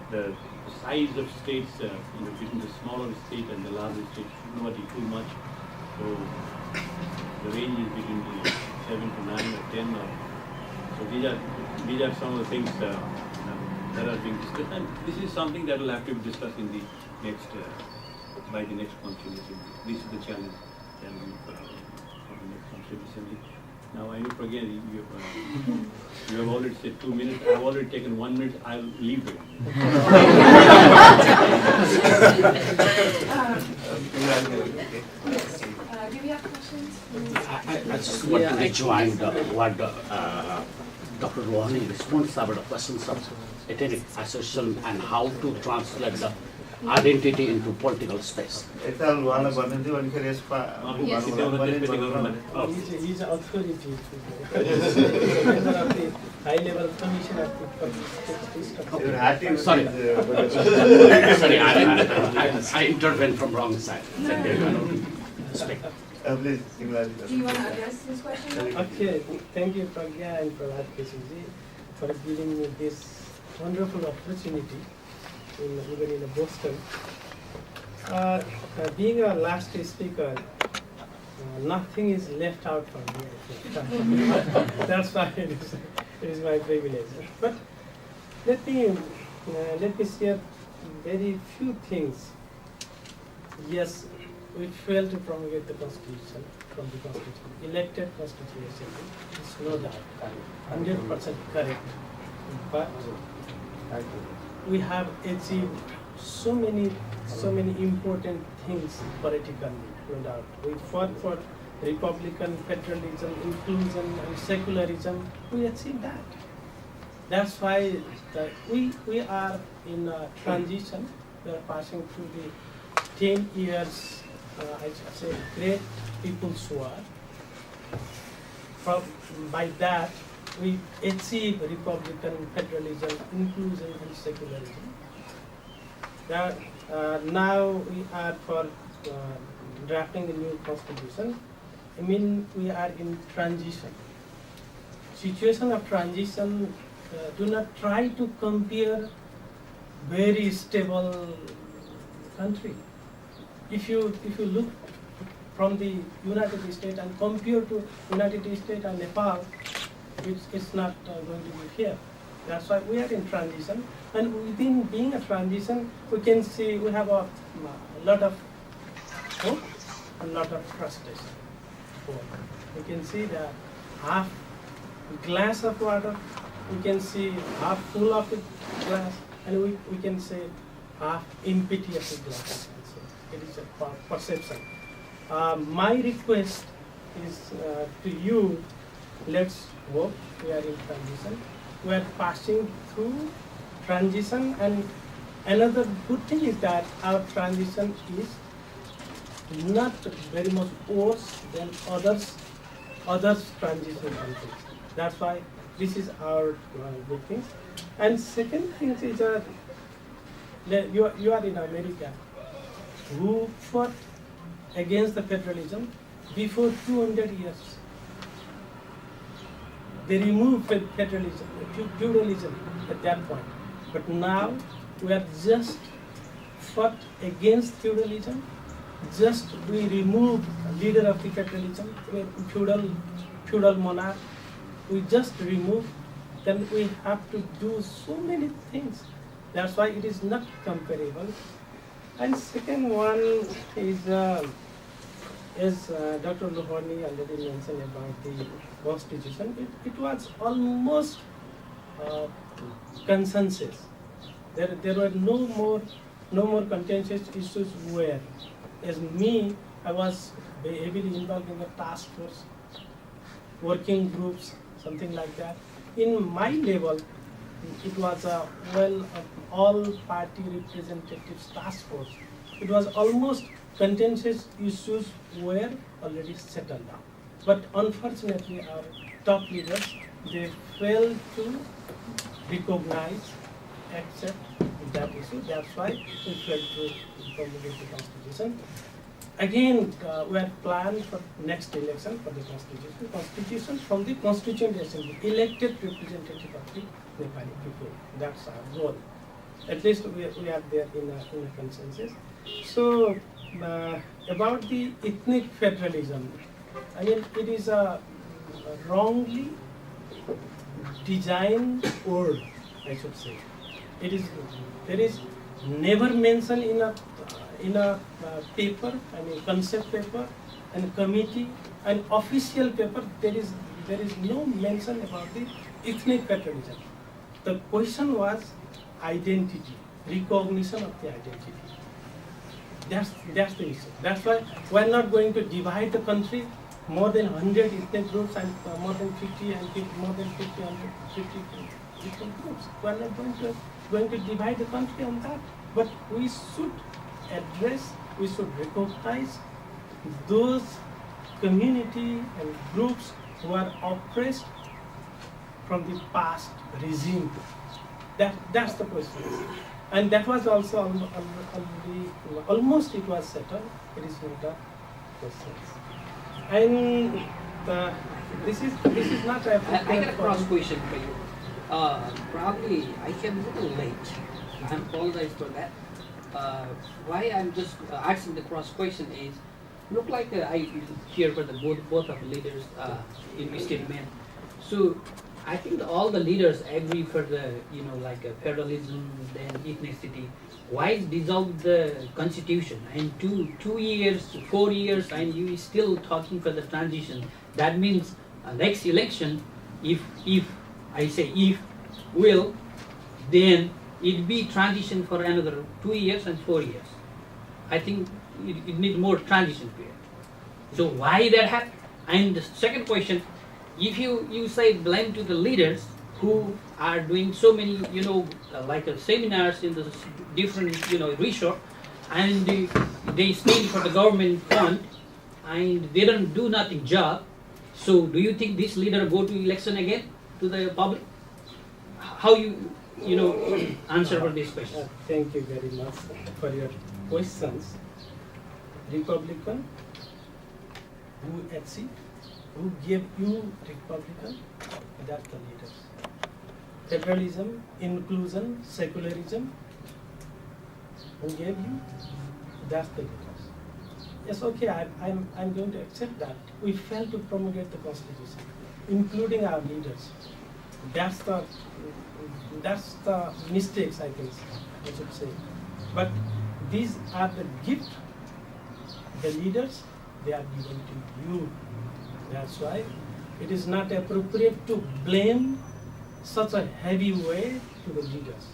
the size of states, between the smaller state and the larger state should not be too much. So the range is between 7 to 9 or 10. So these are some of the things that are being discussed, and this is something that will have to be discussed in the next by the next constitution. This is the challenge for the next constitution. Now I know again you have already said 2 minutes. I have already taken 1 minute. I'll leave it. Do we have questions? I just want to rejoin what Dr. Rohani responds about the questions of ethnic association and how to translate the identity into political space. It's all one of one the one curious He's an authority. High level commission at the Sorry. Sorry, I intervened from wrong side. Please, Do you want to address this question? Okay, thank you Pragya and Prahlad Keshuji for giving me this wonderful opportunity even in Boston. Being a last speaker, nothing is left out from me. I think. That's why it is my privilege. But let me share very few things. Yes, we failed to promulgate the Constitution from the Constitution. Elected Constitution, it's no doubt 100% correct. But we have achieved so many important things politically, no doubt. We fought for Republican federalism, inclusion and secularism. We achieved that. That's why we are in a transition. We are passing through the 10 years, I should say, great people's war. By that, we achieve Republican federalism, inclusion and secularism. Now we are for drafting a new constitution. I mean, we are in transition. Situation of transition, do not try to compare very stable country. If you look from the United States and compare to United States and Nepal, it's not going to be here. That's why we are in transition. And within being a transition, we can see we have a lot of hope and a lot of frustration. We can see that half glass of water, we can see half full of the glass, and we can say half empty of the glass. So it is a perception. My request is to you, let's work. We are in transition. We are passing through transition, and another good thing is that our transition is not very much worse than others transition countries. That's why this is our good thing. And second thing is you are in America, who fought against the federalism before 200 years. They removed federalism, feudalism at that point. But now we are just fought against feudalism. Just we removed leader of the federalism, feudal monarch. We just removed. Then we have to do so many things. That's why it is not comparable. And second one is, as Dr. Lohani already mentioned about the Constitution, it was almost consensus. There were no more contentious issues where, as me, I was heavily involved in the task force, working groups, something like that. In my level, it was a all party representatives task force. It was almost contentious issues were already settled down. But unfortunately, our top leaders, they failed to recognize, accept that issue. That's why we failed to promulgate the Constitution. Again, we are planned for next election for the Constitution. Constitution from the Constituent Assembly, elected representative of the Nepali people. That's our goal. At least we are there in a consensus. So, about the ethnic federalism, I mean, it is a wrongly designed word, I should say. There is never mentioned in a paper, concept paper, and committee, and official paper, there is no mention about the ethnic patriotism. The question was identity, recognition of the identity. That's the issue. That's why we're not going to divide the country more than 100 ethnic groups and more than 50 and more than 50 different groups. We're not going to divide the country on that. But we should address, we should recognize those community and groups who are oppressed from the past regime. That's the question. And that was also almost it was settled. It is not a question. And this is not a. I got a cross question for you. Probably I came a little late. I apologize for that. Why I'm just asking the cross question is, look like I hear for the both of the leaders in my statement. So I think all the leaders agree for the federalism, then ethnicity. Why dissolve the constitution? And 2 years, 4 years, and you still talking for the transition. That means next election, if I say if will, then it be transition for another 2 years and 4 years. I think it needs more transition period. So why that happen? And the second question, if you say blame to the leaders who are doing so many, seminars in the different, resort, and they steal for the government fund, and they don't do nothing job. So do you think this leader go to election again to the public? How you answer for this question? Thank you very much for your questions. Republican, who achieved, who gave you Republican, that's the leaders. Federalism, inclusion, secularism, who gave you, that's the leaders. Yes, okay, I'm going to accept that. We failed to promulgate the Constitution, including our leaders. That's the mistakes, I should say. But these are the gift. The leaders, they are given to you. That's why it is not appropriate to blame such a heavy way to the leaders.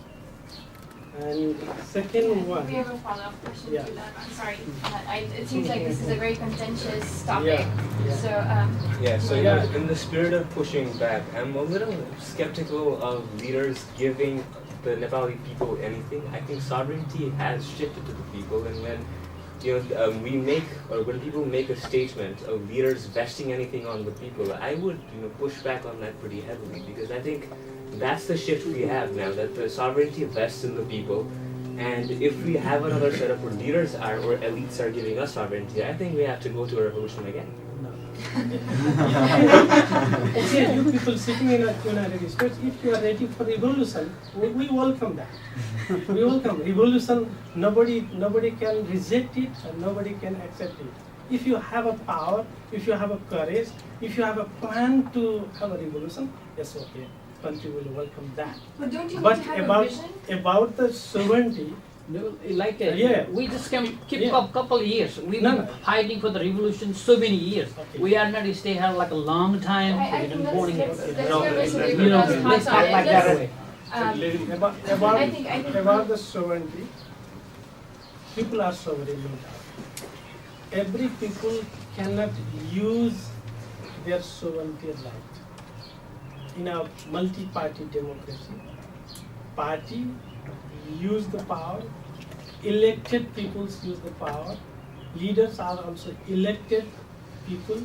And second one. We have a follow-up question Yeah. to that. I'm sorry. It seems like this is a very contentious topic. Yeah. So, In the spirit of pushing back, I'm a little skeptical of leaders giving the Nepali people anything. I think sovereignty has shifted to the people, and when when people make a statement of leaders vesting anything on the people, I would push back on that pretty heavily, because I think that's the shift we have now, that the sovereignty vests in the people. And if we have another setup where leaders are, or elites are giving us sovereignty, I think we have to go to a revolution again. Okay, you people sitting in the United States, if you are ready for revolution, we welcome that. We welcome revolution. Nobody can reject it, and nobody can accept it. If you have a power, if you have a courage, if you have a plan to have a revolution, yes, okay, country will welcome that. but don't you need to have a vision? About the sovereignty. We just keep up couple years. We've been fighting for the revolution so many years. Okay. We are not stay here like a long time. I think born here. let's talk like that way. About the sovereignty, people are sovereign. Every people cannot use their sovereignty right. In a multi-party democracy, party use the power, elected peoples use the power, leaders are also elected people,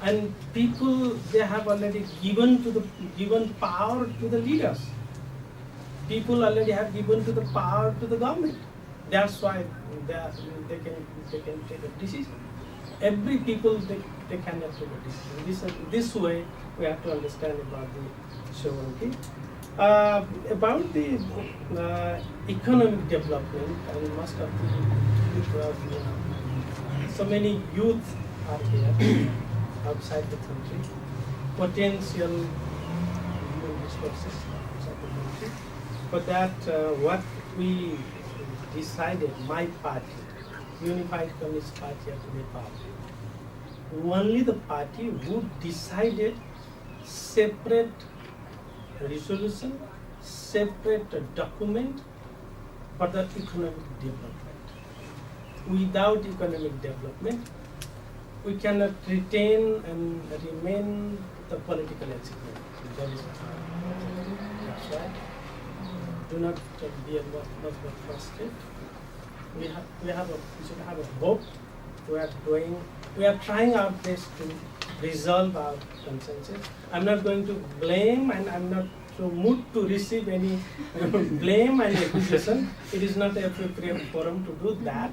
and people, they have already given power to the leaders. People already have given to the power to the government. That's why they can take a decision. Every people, they cannot take a decision. This way we have to understand about the sovereignty. About the economic development, and most of the so many youth are here outside the country, potential human resources outside the country. For that, what we decided, my party, Unified Communist Party of Nepal. Only the party who decided separate resolution, separate document for the economic development. Without economic development, we cannot retain and remain the political achievement. That is that's why. Do not be much more frustrated. We should have a hope. We are trying our best to resolve our consensus. I'm not going to blame, and I'm not so moved to receive any blame and accusation. It is not the appropriate forum to do that.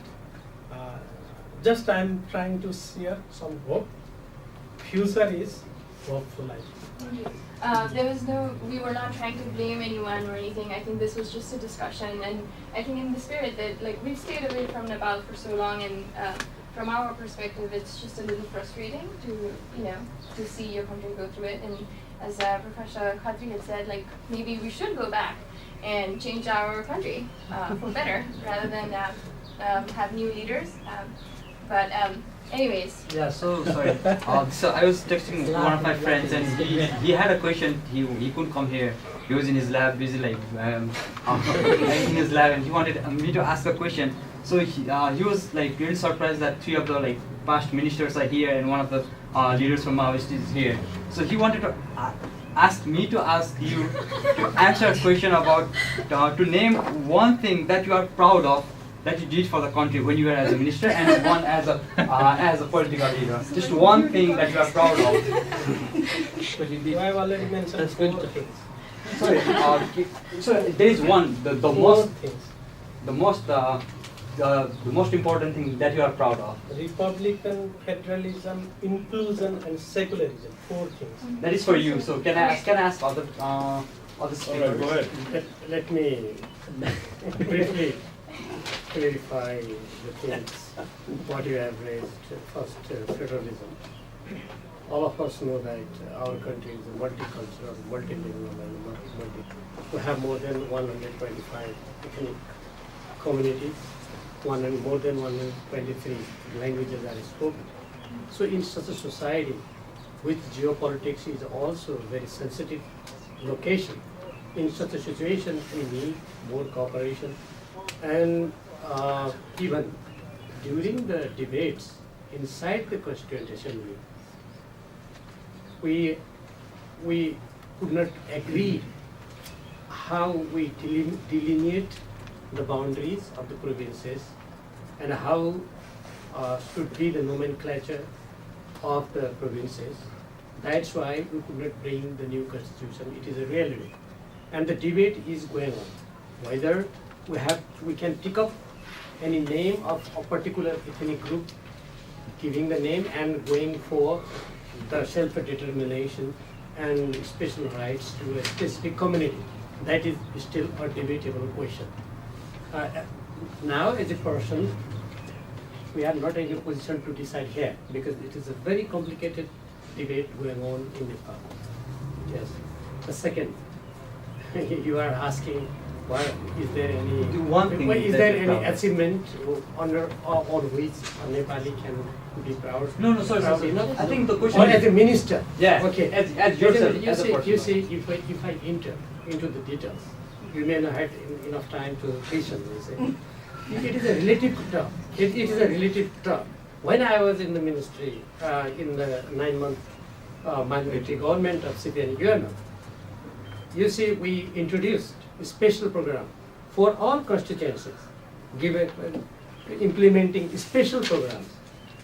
Just I'm trying to share some hope. Future is hopeful, I think. We were not trying to blame anyone or anything. I think this was just a discussion, and I think in the spirit that we've stayed away from Nepal for so long, and from our perspective, it's just a little frustrating to see your country go through it. And as Professor Khatri had said, maybe we should go back and change our country for better rather than have new leaders. But anyways. Yeah, so sorry. So I was texting one of my friends, and he had a question. He couldn't come here. He was in his lab, busy in his lab, and he wanted me to ask a question. So he was really surprised that 3 of the past ministers are here, and one of the leaders from Maoist is here. So he wanted to ask me to ask you to answer a question about to name one thing that you are proud of that you did for the country when you were as a minister, and one as a political leader. Just one thing that you are proud of. I've already mentioned 4 things. Sorry. So there is one, the most important thing that you are proud of. Republican, federalism, inclusion, and secularism. 4 things. That is for you. So can I ask other speakers? Go ahead. Let me briefly clarify the things what you have raised. First, federalism. All of us know that our country is a multicultural, multilingual, and we have more than 125 ethnic communities. More than 123 languages are spoken. So in such a society, with geopolitics is also a very sensitive location. In such a situation, we need more cooperation. And even during the debates inside the Constituent Assembly, we could not agree how we delineate the boundaries of the provinces and how should be the nomenclature of the provinces. That's why we could not bring the new constitution. It is a reality. And the debate is going on. Whether we can pick up any name of a particular ethnic group, giving the name and going for the self-determination and special rights to a specific community. That is still a debatable question. Now, as a person, we are not in a position to decide here because it is a very complicated debate going on in Nepal. Yes. The second, you are asking, is there any achievement under on which a Nepali can be proud? No, sorry. I think the question. Or as a minister. Yeah. Okay. As yourself. You see, if I enter into the details, you may not have enough time to listen. You see. It is a relative term. It is a relative term. When I was in the ministry, in the 9-month minority government of CPN government, you see, we introduced a special program for all constituencies, implementing special programs.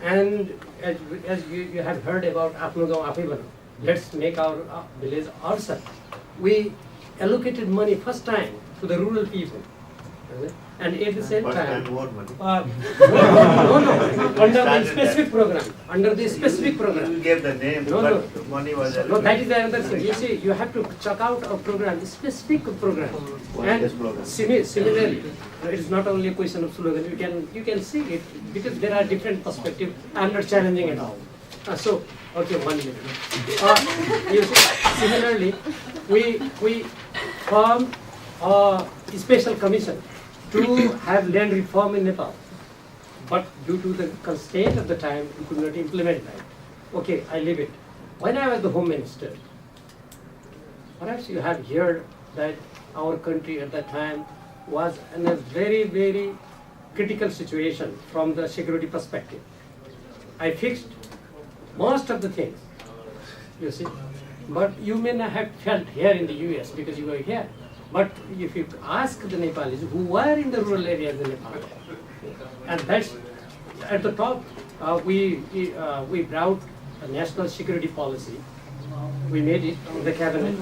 And as you have heard about Apno Gaon Apai Banau, let's make our village ourselves. We allocated money first time to the rural people. And at the same time, under the specific program. Under the specific program. You gave the name, but money was allocated. No, that is another thing. You see, you have to check out a program, a specific program. And similarly, it is not only a question of slogan. You can see it because there are different perspectives. I'm not challenging at all. Okay, 1 minute. You see, similarly, we formed a special commission to have land reform in Nepal. but due to the constraint of the time, we could not implement that. Okay, I leave it. When I was the Home Minister, perhaps you have heard that our country at that time was in a very, very critical situation from the security perspective. I fixed most of the things, you see. But you may not have felt here in the US because you were here. But if you ask the Nepalis who were in the rural areas in Nepal, and that's at the top, we brought a national security policy. We made it in the cabinet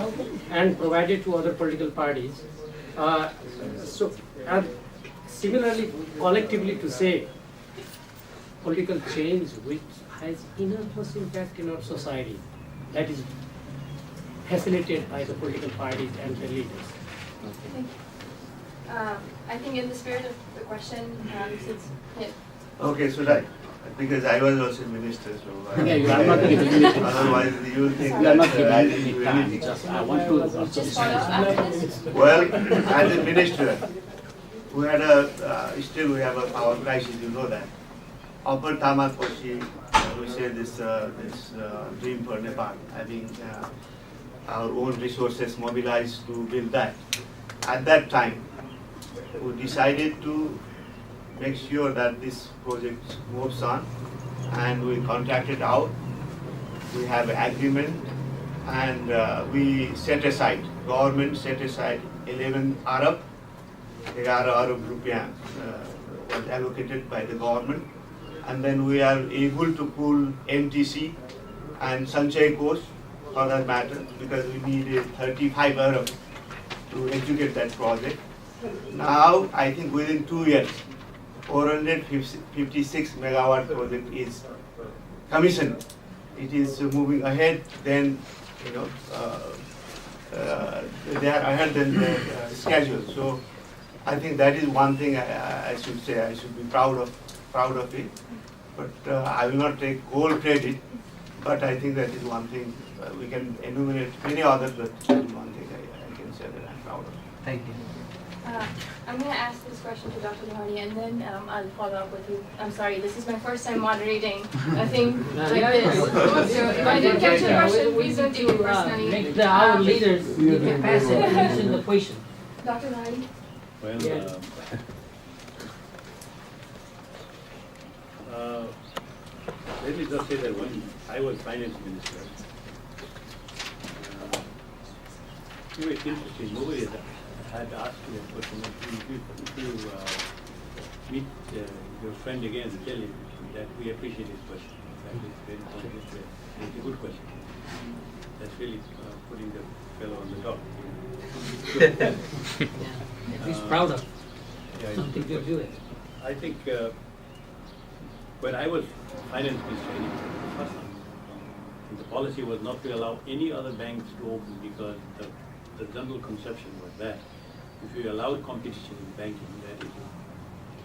and provided to other political parties. Similarly, collectively to say, political change which has enormous impact in our society, that is facilitated by the political parties and the leaders. Thank you. I think in the spirit of the question, since Okay, so right, because I was also a minister, so Yeah, you are not a minister. Otherwise, you will think You are not that I giving didn't me do time. anything. Just I want to just follow up after this. Well, as a minister, we had still we have a power crisis, you know that. Upper Tamakoshi, we say this dream for Nepal, having our own resources mobilized to build that. At that time, we decided to make sure that this project moves on, and we contracted out. We have an agreement, and we set aside, government set aside 11 Arab rupiah was allocated by the government, and then we are able to pull NTC and Sanchay Kosh for that matter, because we needed 35 Arab to execute that project. Now, I think within 2 years, 456 megawatt project is commissioned. It is moving ahead. Then, they are ahead than the schedule. So, I think that is one thing I should say. I should be proud of it. But I will not take all credit. But I think that is one thing. We can enumerate many others, but that is one thing I can say that I'm proud of. Thank you. I'm going to ask this question to Dr. Lohani, and then I'll follow up with you. I'm sorry, this is my first time moderating a thing like this. So if I didn't catch your question, please don't take it personally. Make our leaders can pass it and answer the question. Dr. Lohani? Well, let me just say that when I was finance minister, it was interesting. Nobody had asked you a question. If you meet your friend again, tell him that we appreciate his question. In fact, it's very important. It's a good question. That's really putting the fellow on the top. He's proud of Yeah, something to do it. I think when I was finance minister, the first time, the policy was not to allow any other banks to open, because the general conception was that if you allowed competition in banking, that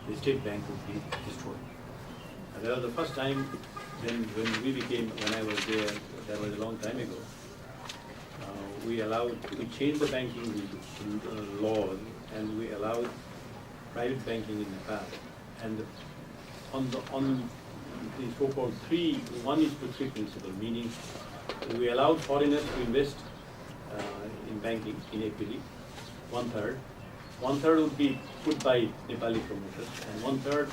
the state bank would be destroyed. And that was the first time when I was there, that was a long time ago, we changed the banking laws, and we allowed private banking in Nepal. And on the so-called 1:3 principle, meaning we allowed foreigners to invest in banking in equity, 1/3. 1/3 would be put by Nepali promoters, and 1/3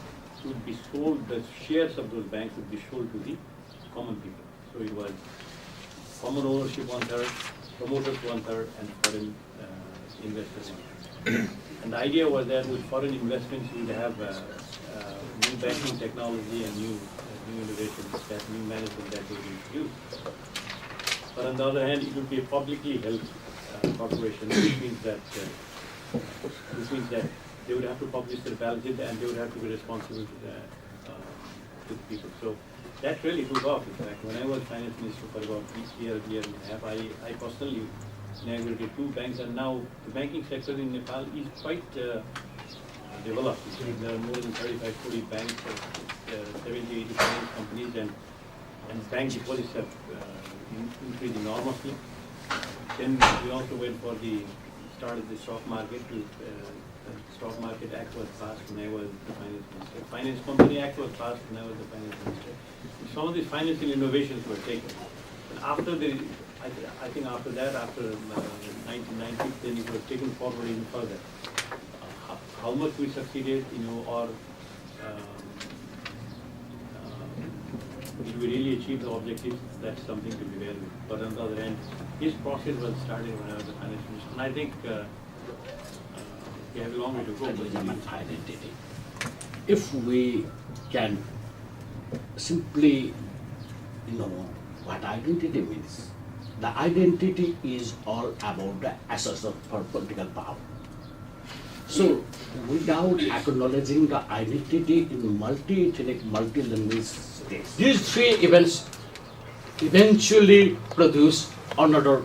would be sold, the shares of those banks would be sold to the common people. So it was common ownership 1/3, promoters 1/3, and foreign investors 1/3. And the idea was that with foreign investments, we would have new banking technology and new innovations, that new management that would be introduced. But on the other hand, it would be a publicly held corporation, which means that they would have to publish their balance sheet, and they would have to be responsible to the people. So that really took off. In fact, when I was finance minister for about a year and a half, I personally inaugurated 2 banks, and now the banking sector in Nepal is quite developed. There are more than 35-40 banks, 70-80 finance companies, and bank deposits have increased enormously. Then we also went for the start of the stock market to Stock Market Act was passed when I was the Finance Minister. Finance Company Act was passed when I was the Finance Minister. Some of these financial innovations were taken. And after I think after that, after 1990, then it was taken forward even further. How much we succeeded, or did we really achieve the objectives? That's something to be valued. But on the other hand, his process was started when I was the Finance Minister. And I think we have a long way to go. Identity. If we can simply know what identity means, the identity is all about the access for political power. So, without acknowledging the identity in multi-ethnic, multi-language states, these three events eventually produce another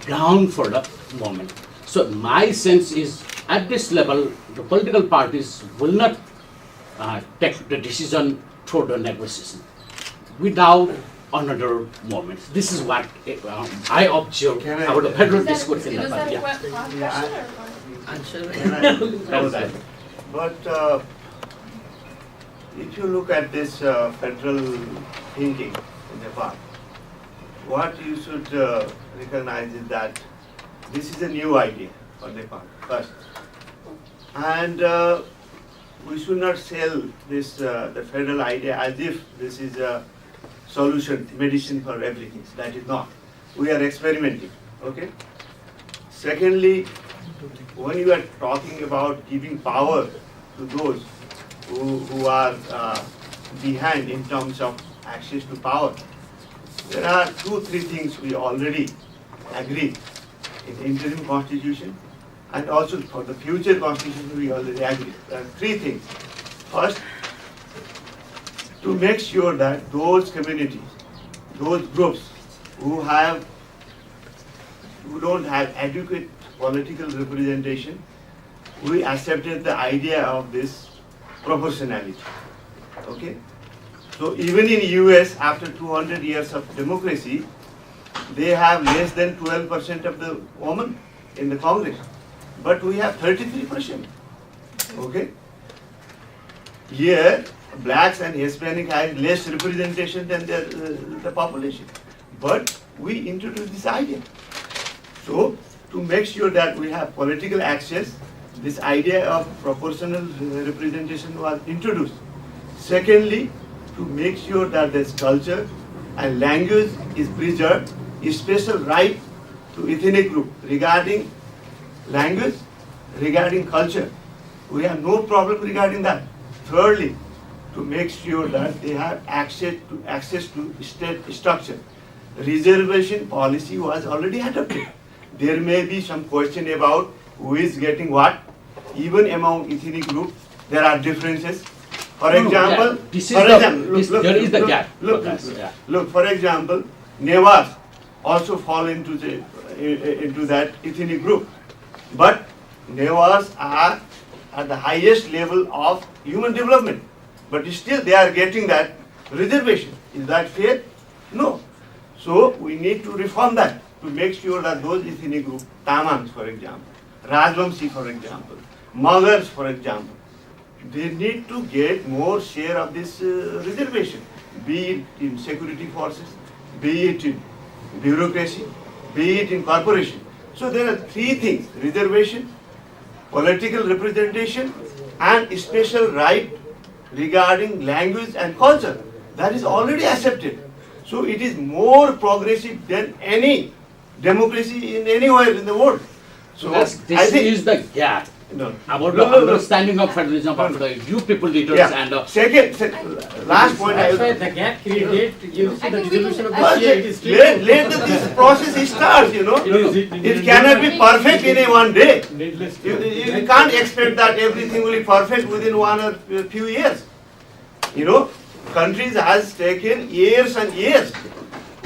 ground for the movement. So, my sense is, at this level, the political parties will not take the decision through the negotiation without another moment. This is what I observe about the federal discourse in Nepal. But if you look at this federal thinking in Nepal, what you should recognize is that this is a new idea for Nepal first, and we should not sell this the federal idea as if this is a solution, medicine for everything. That is not. We are experimenting. Okay. Secondly, when you are talking about giving power to those who are behind in terms of access to power, there are 2-3 things we already agreed in the interim constitution, and also for the future constitution we already agreed. There are 3 things. First, to make sure that those communities, those groups who don't have adequate political representation, we accepted the idea of this proportionality. Okay? So even in US, after 200 years of democracy, they have less than 12% of the women in the Congress, but we have 33%. Okay? Here, blacks and Hispanic have less representation than the population, but we introduced this idea. So, to make sure that we have political access, this idea of proportional representation was introduced. Secondly, to make sure that this culture and language is preserved, a special right to ethnic group regarding language, regarding culture. We have no problem regarding that. Thirdly, to make sure that they have access to state structure. Reservation policy was already adopted. There may be some question about who is getting what. Even among ethnic groups, there are differences. For example, there is the gap. Look, for example, Nevas also fall into that ethnic group, but Nevas are at the highest level of human development, but still they are getting that reservation. Is that fair? No. So we need to reform that to make sure that those ethnic groups, Tamans for example, Rajvamsi for example, Magars for example, they need to get more share of this reservation, be it in security forces, be it in bureaucracy, be it in corporation. So there are 3 things: reservation, political representation, and special right regarding language and culture. That is already accepted. So it is more progressive than any democracy in anywhere in the world. So this is the gap. About the understanding of federalism of the you people leaders and last point. That's why the gap created. You see the resolution of this year. It is clear. Let this process start. It cannot be perfect in one day. You can't expect that everything will be perfect within 1 or few years. Countries has taken years and years,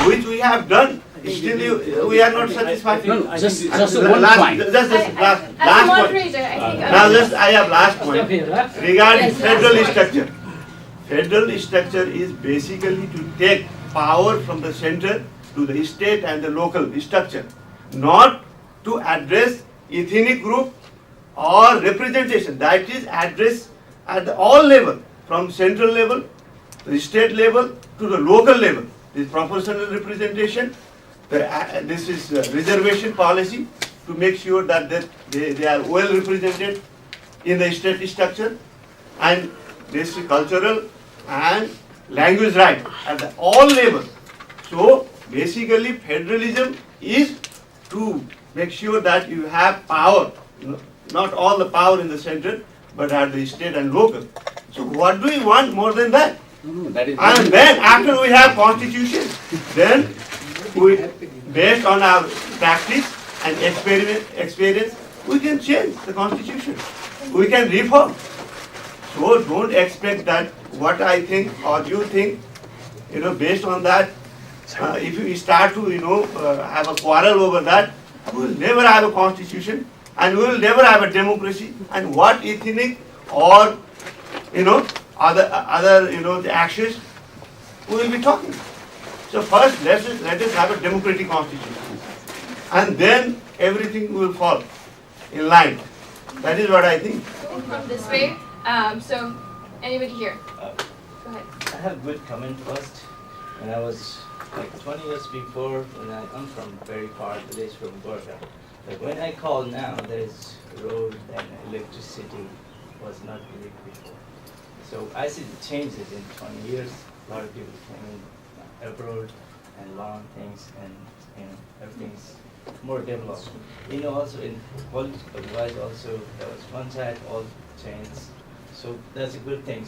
which we have done. Still, we are not satisfied. No, just one point. Last point. I have last point regarding federal structure. Federal structure is basically to take power from the center to the state and the local structure, not to address ethnic group or representation that is addressed at all level, from central level, the state level to the local level. This proportional representation, this is reservation policy to make sure that they are well represented in the state structure, and this is cultural and language right at all levels. So basically federalism is to make sure that you have power, not all the power in the center, but at the state and local. So what do we want more than that? And then after we have constitution, then we, based on our practice and experience, we can change the constitution. We can reform. So don't expect that what I think or you think, based on that, if you start to, have a quarrel over that, we will never have a constitution and we will never have a democracy. And what ethnic or, other the actions we will be talking. So first let us have a democratic constitution, and then everything will fall in line. That is what I think. We'll come this way. So anybody here? Go ahead. I have a good comment first. When I was like 20 years before, I'm from very far village from Gorga. Like when I call now, there's road and electricity was not really before. So I see the changes in 20 years. A lot of people came in abroad and learn things, and everything's more developed. Also in political wise, also there was one side all changed. So that's a good thing.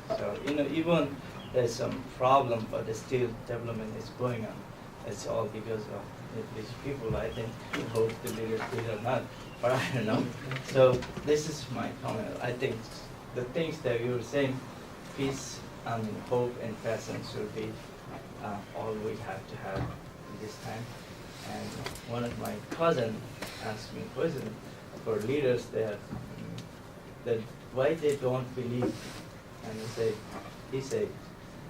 So even there's some problem, but there's still development is going on. It's all because of these people. I think hope the leaders did or not, but I don't know. So this is my comment. I think the things that you were saying, peace and hope and patience should be all we have to have in this time. And one of my cousin asked me a question for leaders that why they don't believe, and he said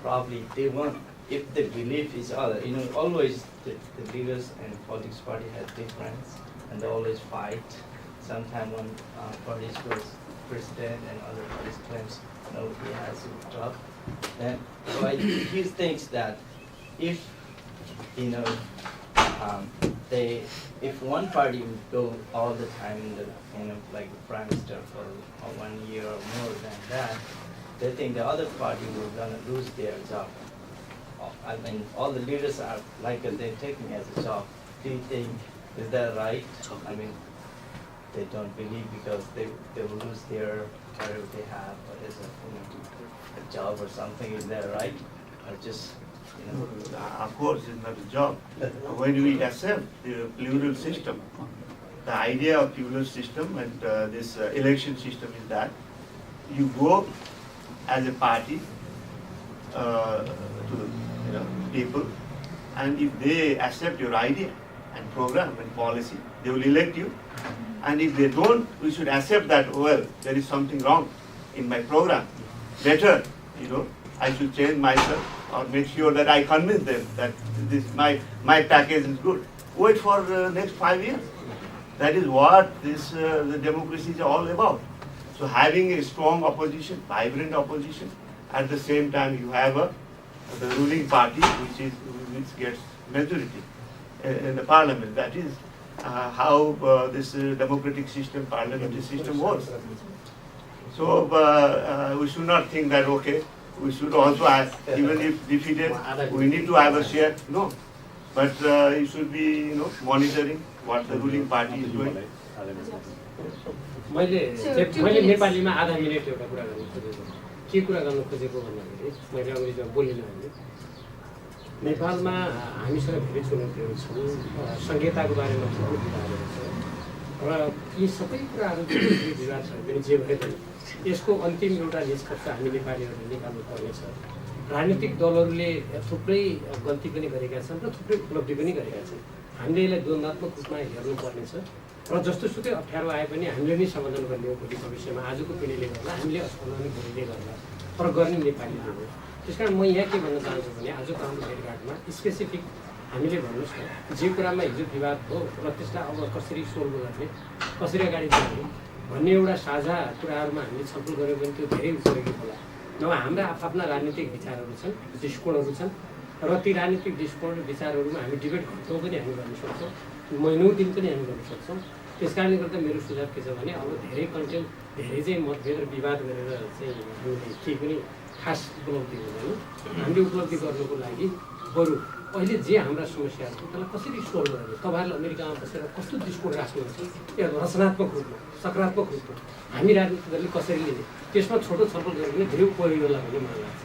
probably they want, if the belief is other, always the leaders and politics party have difference and they always fight. Sometimes one party goes president and other parties claims no, he has a job. And so he thinks that if if one party would go all the time in the like the prime minister for 1 year or more than that, they think the other party will gonna lose their job. I mean, all the leaders are like they're taking as a job. Do you think is that right? I mean, they don't believe because they will lose their whatever they have, or as a job or something. Is that right? Or just Of course, it's not a job. When we accept the plural system, the idea of plural system and this election system is that you go as a party to people, and if they accept your idea and program and policy, they will elect you. And if they don't, we should accept that, well, there is something wrong in my program. Better, I should change myself or make sure that I convince them that this my package is good. Wait for the next 5 years. That is what the democracy is all about. So having a strong opposition, vibrant opposition, at the same time you have the ruling party which gets majority in the parliament. That is how this democratic system, parliamentary system works. So we should not think that, okay, we should also have, even if defeated, we need to have a share. No. But you should be, monitoring what the ruling party is doing. मैले नेपालीमा आधा minute एउटा कुरा गर्नु खोजेको के कुरा गर्नु खोजेको भन्दाखेरि मैले अङ्ग्रेजीमा बोलिनँ भने नेपालमा हामीसँग धेरै चुनौतीहरू छन् संहिताको बारेमा थुप्रो कुराहरू छ र यी सबै कुराहरू जुन विवाद छ भने जे भए पनि यसको अन्तिम एउटा निष्कर्ष हामी नेपालीहरूले निकाल्नु पर्नेछ। राजनीतिक दलहरूले थुप्रै गल्ती पनि गरेका छन् र थुप्रै उपलब्धि पनि गरेका छन्। हामीले यसलाई द्वन्द्वात्मक रूपमा हेर्नुपर्नेछ र जस्तोसुकै अप्ठ्यारो आए पनि हामीले नै समाधान गर्ने हो भोलि भविष्यमा। आजको पिँढीले गर्दा हामीले असमाधान भोलिले गर्दा तर गर्ने नेपालीले हो। त्यसकारण म यहाँ के भन्न चाहन्छु भने आजको हाम्रो भेटघाटमा स्पेसिफिक हामीले भन्नुहोस् न जे कुरामा हिजो विवाद हो र त्यसलाई अब कसरी सोल्भ गर्ने, कसरी अगाडि बढ्ने, भन्ने एउटा साझा कुराहरूमा हामीले छलफल गऱ्यौँ भने त्यो धेरै उपयोगी होला। नभए हाम्रा आफ्ना राजनीतिक विचारहरू छन्, दृष्टिकोणहरू छन् र ती राजनीतिक दृष्टिकोण र विचारहरूमा हामी डिबेट घन्टौँ पनि हामी गर्न सक्छौँ, महिनौँ दिन पनि हामी गर्न सक्छौँ। त्यस कारणले गर्दा मेरो सुझाव के छ भने अब धेरै कन्टेन्ट धेरै चाहिँ मतभेद र विवाद गरेर चाहिँ हामीले केही पनि खास उपलब्धि हुँदैन। हामीले उपलब्धि गर्नुको लागि बरु अहिले जे हाम्रा समस्याहरू छन् त्यसलाई कसरी सोल्भ गर्ने, तपाईँहरूले अमेरिकामा बसेर कस्तो दृष्टिकोण राख्नुहुन्छ या रचनात्मक रूपमा सकारात्मक रूपमा हामी राजनीतिक दलले कसरी लिने, त्यसमा छोटो छलफल गऱ्यो भने धेरै उपयोगी होला भन्ने मलाई लाग्छ।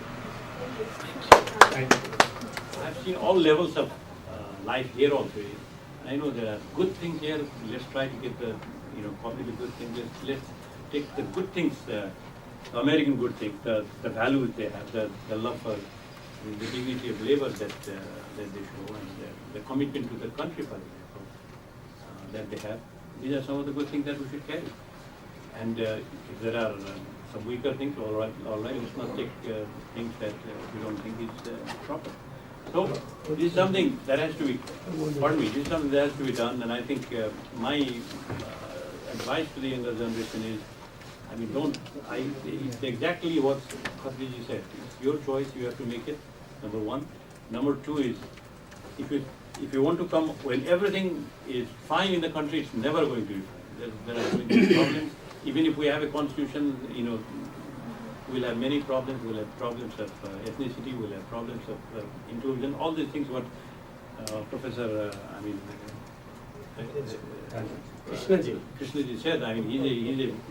I've seen all levels of life here also. I know there are good things here. Let's try to get the, copy the good things. Let's take the good things, the American good things, the values they have, the love for the dignity of labor that they show, and the commitment to the country, for example, that they have. These are some of the good things that we should carry. And if there are some weaker things, all right, let's not take things that we don't think is proper. So this is something that has to be, this is something that has to be done, and I think my advice to the younger generation is, it's exactly what Khatriji said. It's your choice, you have to make it, number one. Number two is, if you want to come, when everything is fine in the country, it's never going to be fine. There are going to be problems. Even if we have a constitution, we'll have many problems. We'll have problems of ethnicity. We'll have problems of inclusion. All these things. What Professor, Krishnaji said.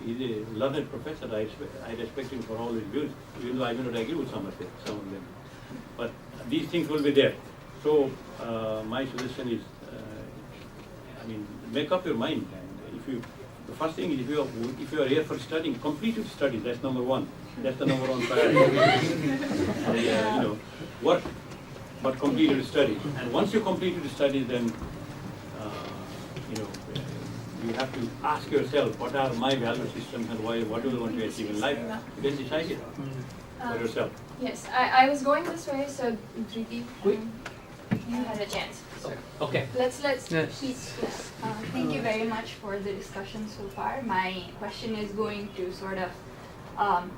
He's a learned professor. I respect him for all his views, even though I may not agree with some of them. But these things will be there. So my suggestion is, make up your mind. And the first thing is, if you are here for studying, complete your studies. That's number one. That's the number one priority. And, work, but complete your studies. And once you complete your studies, then you have to ask yourself, what are my value systems and what do I want to achieve in life? Then decide it for yourself. Yes, I was going this way, so Triti, you had a chance. Okay. Let's please. Thank you very much for the discussion so far. My question is going to sort of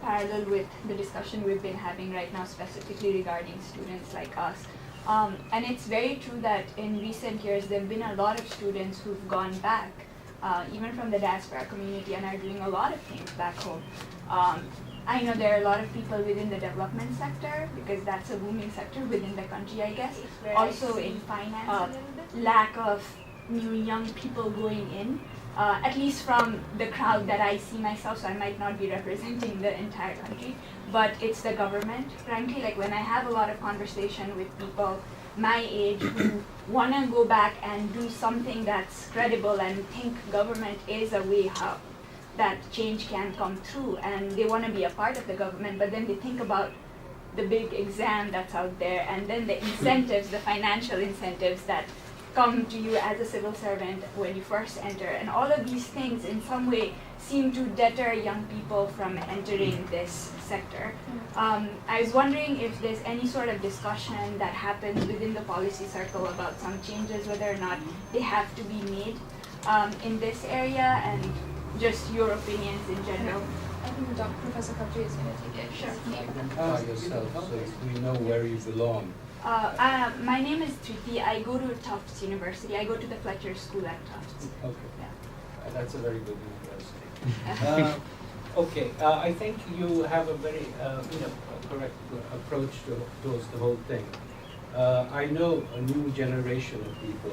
parallel with the discussion we've been having right now, specifically regarding students like us. And it's very true that in recent years there have been a lot of students who've gone back, even from the diaspora community, and are doing a lot of things back home. I know there are a lot of people within the development sector, because that's a booming sector within the country, I guess. Also in finance, lack of new young people going in, at least from the crowd that I see myself, so I might not be representing the entire country, but it's the government. Frankly, like when I have a lot of conversation with people my age who want to go back and do something that's credible and think government is a way how that change can come through, and they want to be a part of the government, but then they think about the big exam that's out there, and then the incentives, the financial incentives that come to you as a civil servant when you first enter, and all of these things in some way seem to deter young people from entering this sector. I was wondering if there's any sort of discussion that happens within the policy circle about some changes, whether or not they have to be made in this area, and just your opinions in general. I think Professor Khatri is going to take it. Sure. Yourself, so we know where you belong. My name is Triti. I go to Tufts University. I go to the Fletcher School at Tufts. Okay. Yeah. That's a very good university. Okay. I think you have a very correct approach towards the whole thing. I know a new generation of people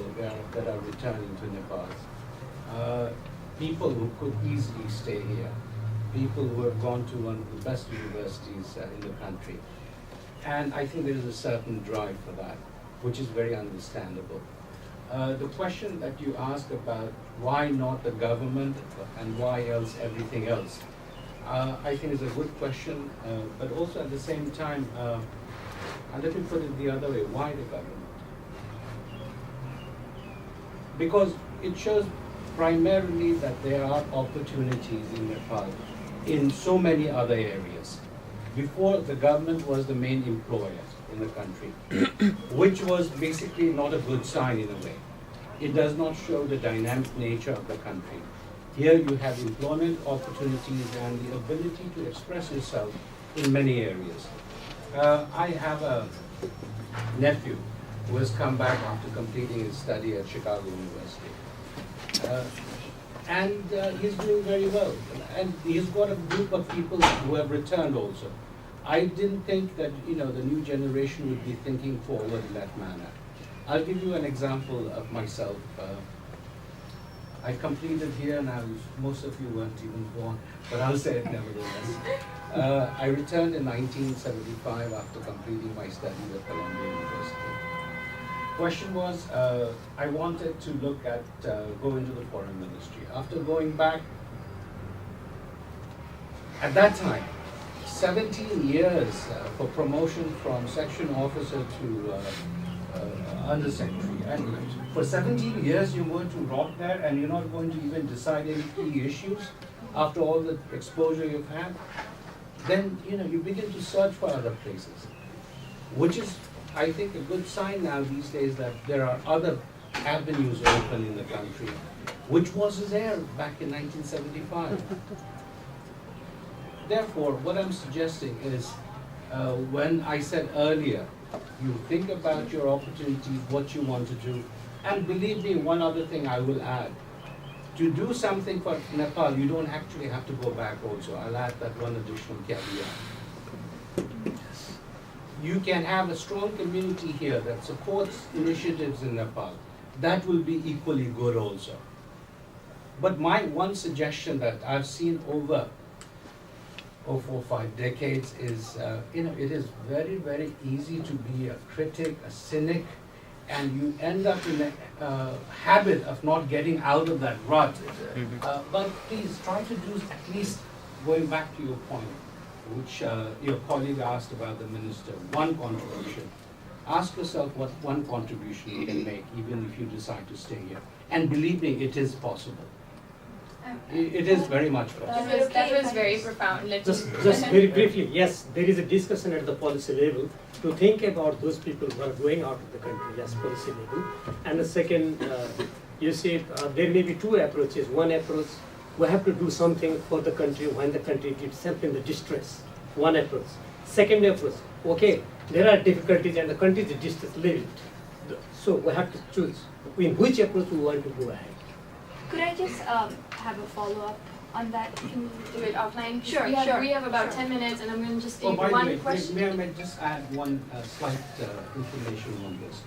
that are returning to Nepal. People who could easily stay here. People who have gone to one of the best universities in the country. And I think there is a certain drive for that, which is very understandable. The question that you asked about why not the government and why else everything else, I think is a good question, but also at the same time, and let me put it the other way, why the government? Because it shows primarily that there are opportunities in Nepal in so many other areas. Before, the government was the main employer in the country, which was basically not a good sign in a way. It does not show the dynamic nature of the country. Here you have employment opportunities and the ability to express yourself in many areas. I have a nephew who has come back after completing his study at Chicago University. And he's doing very well. And he's got a group of people who have returned also. I didn't think that the new generation would be thinking forward in that manner. I'll give you an example of myself. I completed here, and most of you weren't even born, but I'll say it nevertheless. I returned in 1975 after completing my studies at Columbia University. Question was, I wanted to look at go into the foreign ministry. After going back, at that time, 17 years for promotion from section officer to undersecretary. And for 17 years you're going to rot there and you're not going to even decide any key issues after all the exposure you've had. Then you begin to search for other places, which is, I think, a good sign now these days that there are other avenues open in the country, which wasn't there back in 1975. Therefore, what I'm suggesting is, when I said earlier, you think about your opportunities, what you want to do, and believe me, one other thing I will add. To do something for Nepal, you don't actually have to go back also. I'll add that one additional caveat. You can have a strong community here that supports initiatives in Nepal. That will be equally good also. But my one suggestion that I've seen over 4 or 5 decades is, it is very, very easy to be a critic, a cynic, and you end up in a habit of not getting out of that rut. But please try to do, at least going back to your point, which your colleague asked about the minister, one contribution. Ask yourself what one contribution you can make, even if you decide to stay here. And believe me, it is possible. It is very much possible. That was very profound. Just very briefly, yes, there is a discussion at the policy level to think about those people who are going out of the country, yes, policy level. And the second, you see, there may be 2 approaches. One approach, we have to do something for the country when the country is itself in the distress. One approach. Second approach, okay, there are difficulties and the country is in distress, leave it. So we have to choose in which approach we want to go ahead. Could I just have a follow-up on that? Can you do it offline? Sure, We have about 10 minutes, and I'm going to just take by one the way, question. May I just add one slight information on this?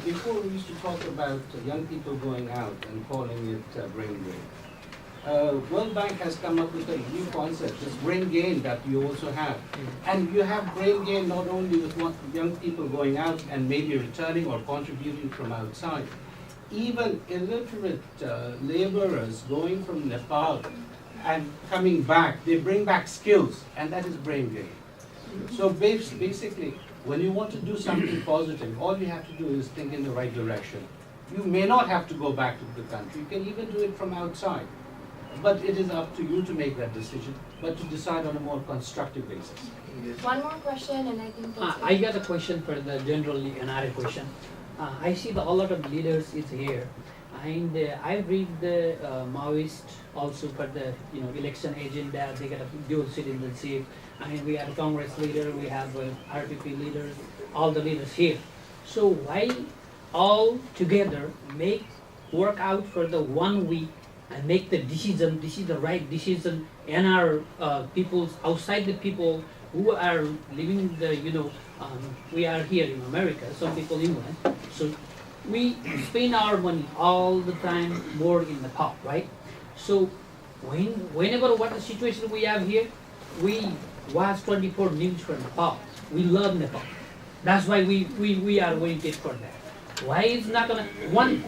Before we used to talk about young people going out and calling it brain drain. World Bank has come up with a new concept, this brain gain that you also have. And you have brain gain not only with young people going out and maybe returning or contributing from outside, even illiterate laborers going from Nepal and coming back, they bring back skills, and that is brain gain. So basically, when you want to do something positive, all you have to do is think in the right direction. You may not have to go back to the country, you can even do it from outside. But it is up to you to make that decision, but to decide on a more constructive basis. One more question, and I think that's I got a question for the generally another question. I see that a lot of leaders is here, and I read the Maoist also for the election agenda. They got a dual citizenship. I mean, we have a Congress leader, we have RPP leaders, all the leaders here. So why all together work out for the 1 week and make the decision? This is the right decision, and our people outside the people who are living the we are here in America, some people in England, so we spend our money all the time more in Nepal, right? So whenever what the situation we have here, we watch 24 news for Nepal. We love Nepal. That's why we are waiting for that. Why is not gonna one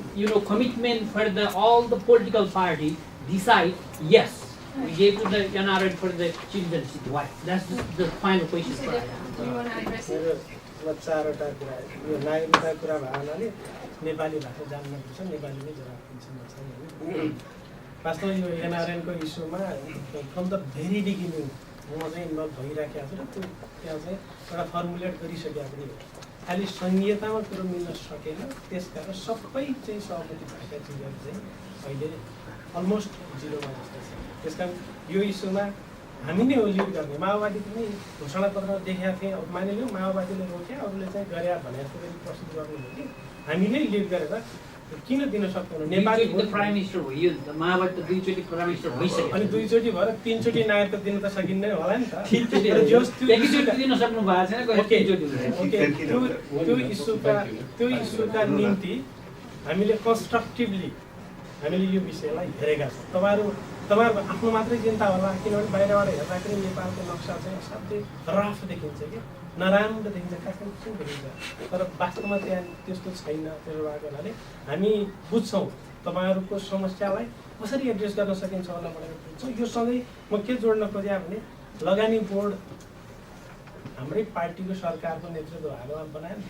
commitment for all the political party decide yes, we gave to the NRN for the citizenship. Why? That's the final question for us. Do you want to address it? चारवटा कुरा यो नागरिकता कुरा भएको हुनाले नेपाली भाषा जान्नुपर्छ, नेपालीमै जवाफ दिन्छ होइन। वास्तवमा यो एनआरएनको इस्युमा फ्रम द भेरी बिगिनिङ म चाहिँ इन्भल्भ भइराखेको छु र त्यो त्यहाँ चाहिँ एउटा फर्मुलेट गरिसकेको पनि हो। खालि संहितामा कुरो मिल्न सकेन, त्यसकारण सबै चाहिँ सहमति भएका चिजहरू चाहिँ अहिले अलमोस्ट जिरोमा जस्तो छ। त्यस कारण यो इस्युमा हामी नै हो लिड गर्ने। माओवादी पनि घोषणापत्र देखेका थिएँ, अब मानिलिउँ माओवादीले रोके अरूले चाहिँ गरे भने जस्तो गरी प्रस्तुत गर्नु हो कि हामीले लिड गरेर किन दिन सक्दैनौँ? नेपाली प्राइम मिनिस्टर भयो नि त, माओवादी त 2 चोटि प्राइम मिनिस्टर भइसक्यो, अनि 2 चोटि भएर 3 चोटि नागरिकता दिन त सकिँदैन होला नि त। एकचोटि दिन सक्नु भएको छैन, त्यो इस्युका निम्ति हामीले कन्स्ट्रक्टिभली हामीले यो विषयलाई हेरेका छौँ। तपाईँहरूको आफ्नो मात्रै चिन्ता होला, किनभने बाहिरबाट हेर्दाखेरि नेपालको नक्सा चाहिँ असाध्यै रफ देखिन्छ कि नराम्रो देखिन्छ, काठमाडौँ देखिन्छ, तर वास्तवमा त्यहाँ त्यस्तो छैन। त्यसो भएको हुनाले हामी बुझ्छौँ तपाईँहरूको समस्यालाई कसरी एड्रेस गर्न सकिन्छ होला भनेर बुझ्छौँ। यो सँगै म के जोड्न खोजेँ भने लगानी बोर्ड हाम्रै पार्टीको सरकारको नेतृत्वमा बनायो नि।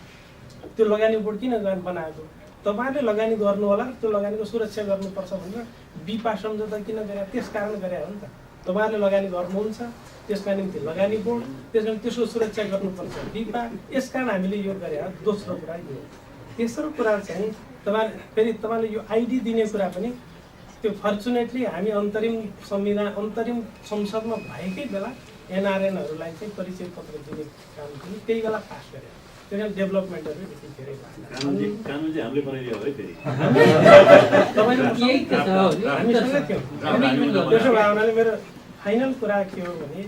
त्यो लगानी बोर्ड किन बनाएको? तपाईँहरूले लगानी गर्नु होला, त्यो लगानीको सुरक्षा गर्नुपर्छ भनेर बिपा सम्झौता किन गरे? त्यस कारण गरे हो नि त। तपाईँहरूले लगानी गर्नुहुन्छ, त्यसका निम्ति लगानी बोर्ड, त्यस कारण त्यसको सुरक्षा गर्नुपर्छ बिपा। यस कारण हामीले यो गरे। दोस्रो कुरा यो। तेस्रो कुरा चाहिँ फेरि तपाईँले यो आइडी दिने कुरा पनि त्यो फर्चुनेटली हामी अन्तरिम संसदमा भएकै बेला एनआरएनहरूलाई चाहिँ परिचय पत्र दिने काम पनि त्यही बेला पास गरे। त्यही डेभलपमेन्टहरू बेसी धेरै कानुन चाहिँ हामीले बनाइदियो है फेरि हामीसँग थियो। त्यसो भए हुनाले मेरो फाइनल कुरा के हो भने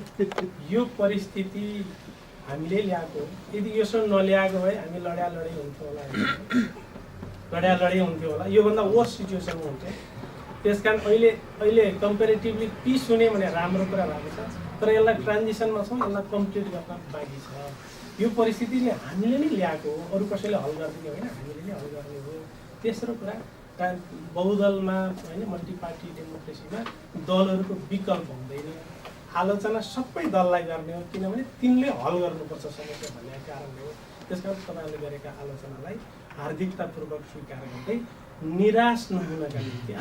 यो परिस्थिति हामीले ल्याएको, यदि यसो नल्याएको भए हामी लडाइ हुन्थ्यो होला, योभन्दा वर्स्ट सिचुएसनमा हुन्थ्यो। त्यस कारण अहिले कम्पेरिटिभली पिस हुने भने राम्रो कुरा भएको छ, तर यसलाई ट्रान्जिसनमा छौँ, यसलाई कम्प्लिट गर्न बाँकी छ। यो परिस्थितिले हामीले नै ल्याएको हो, अरू कसैले हल गरिदिने होइन, हामीले नै हल गर्ने हो। तेस्रो कुरा बहुदलमा होइन मल्टी पार्टी डेमोक्रेसीमा दलहरूको विकल्प हुँदैन, आलोचना सबै दललाई गर्ने हो, किनभने तिनले हल गर्नुपर्छ समस्या भन्ने कारणले हो। त्यस कारण तपाईँहरूले गरेका आलोचनालाई हार्दिकतापूर्वक स्वीकार गर्दै निराश नहुनका निम्ति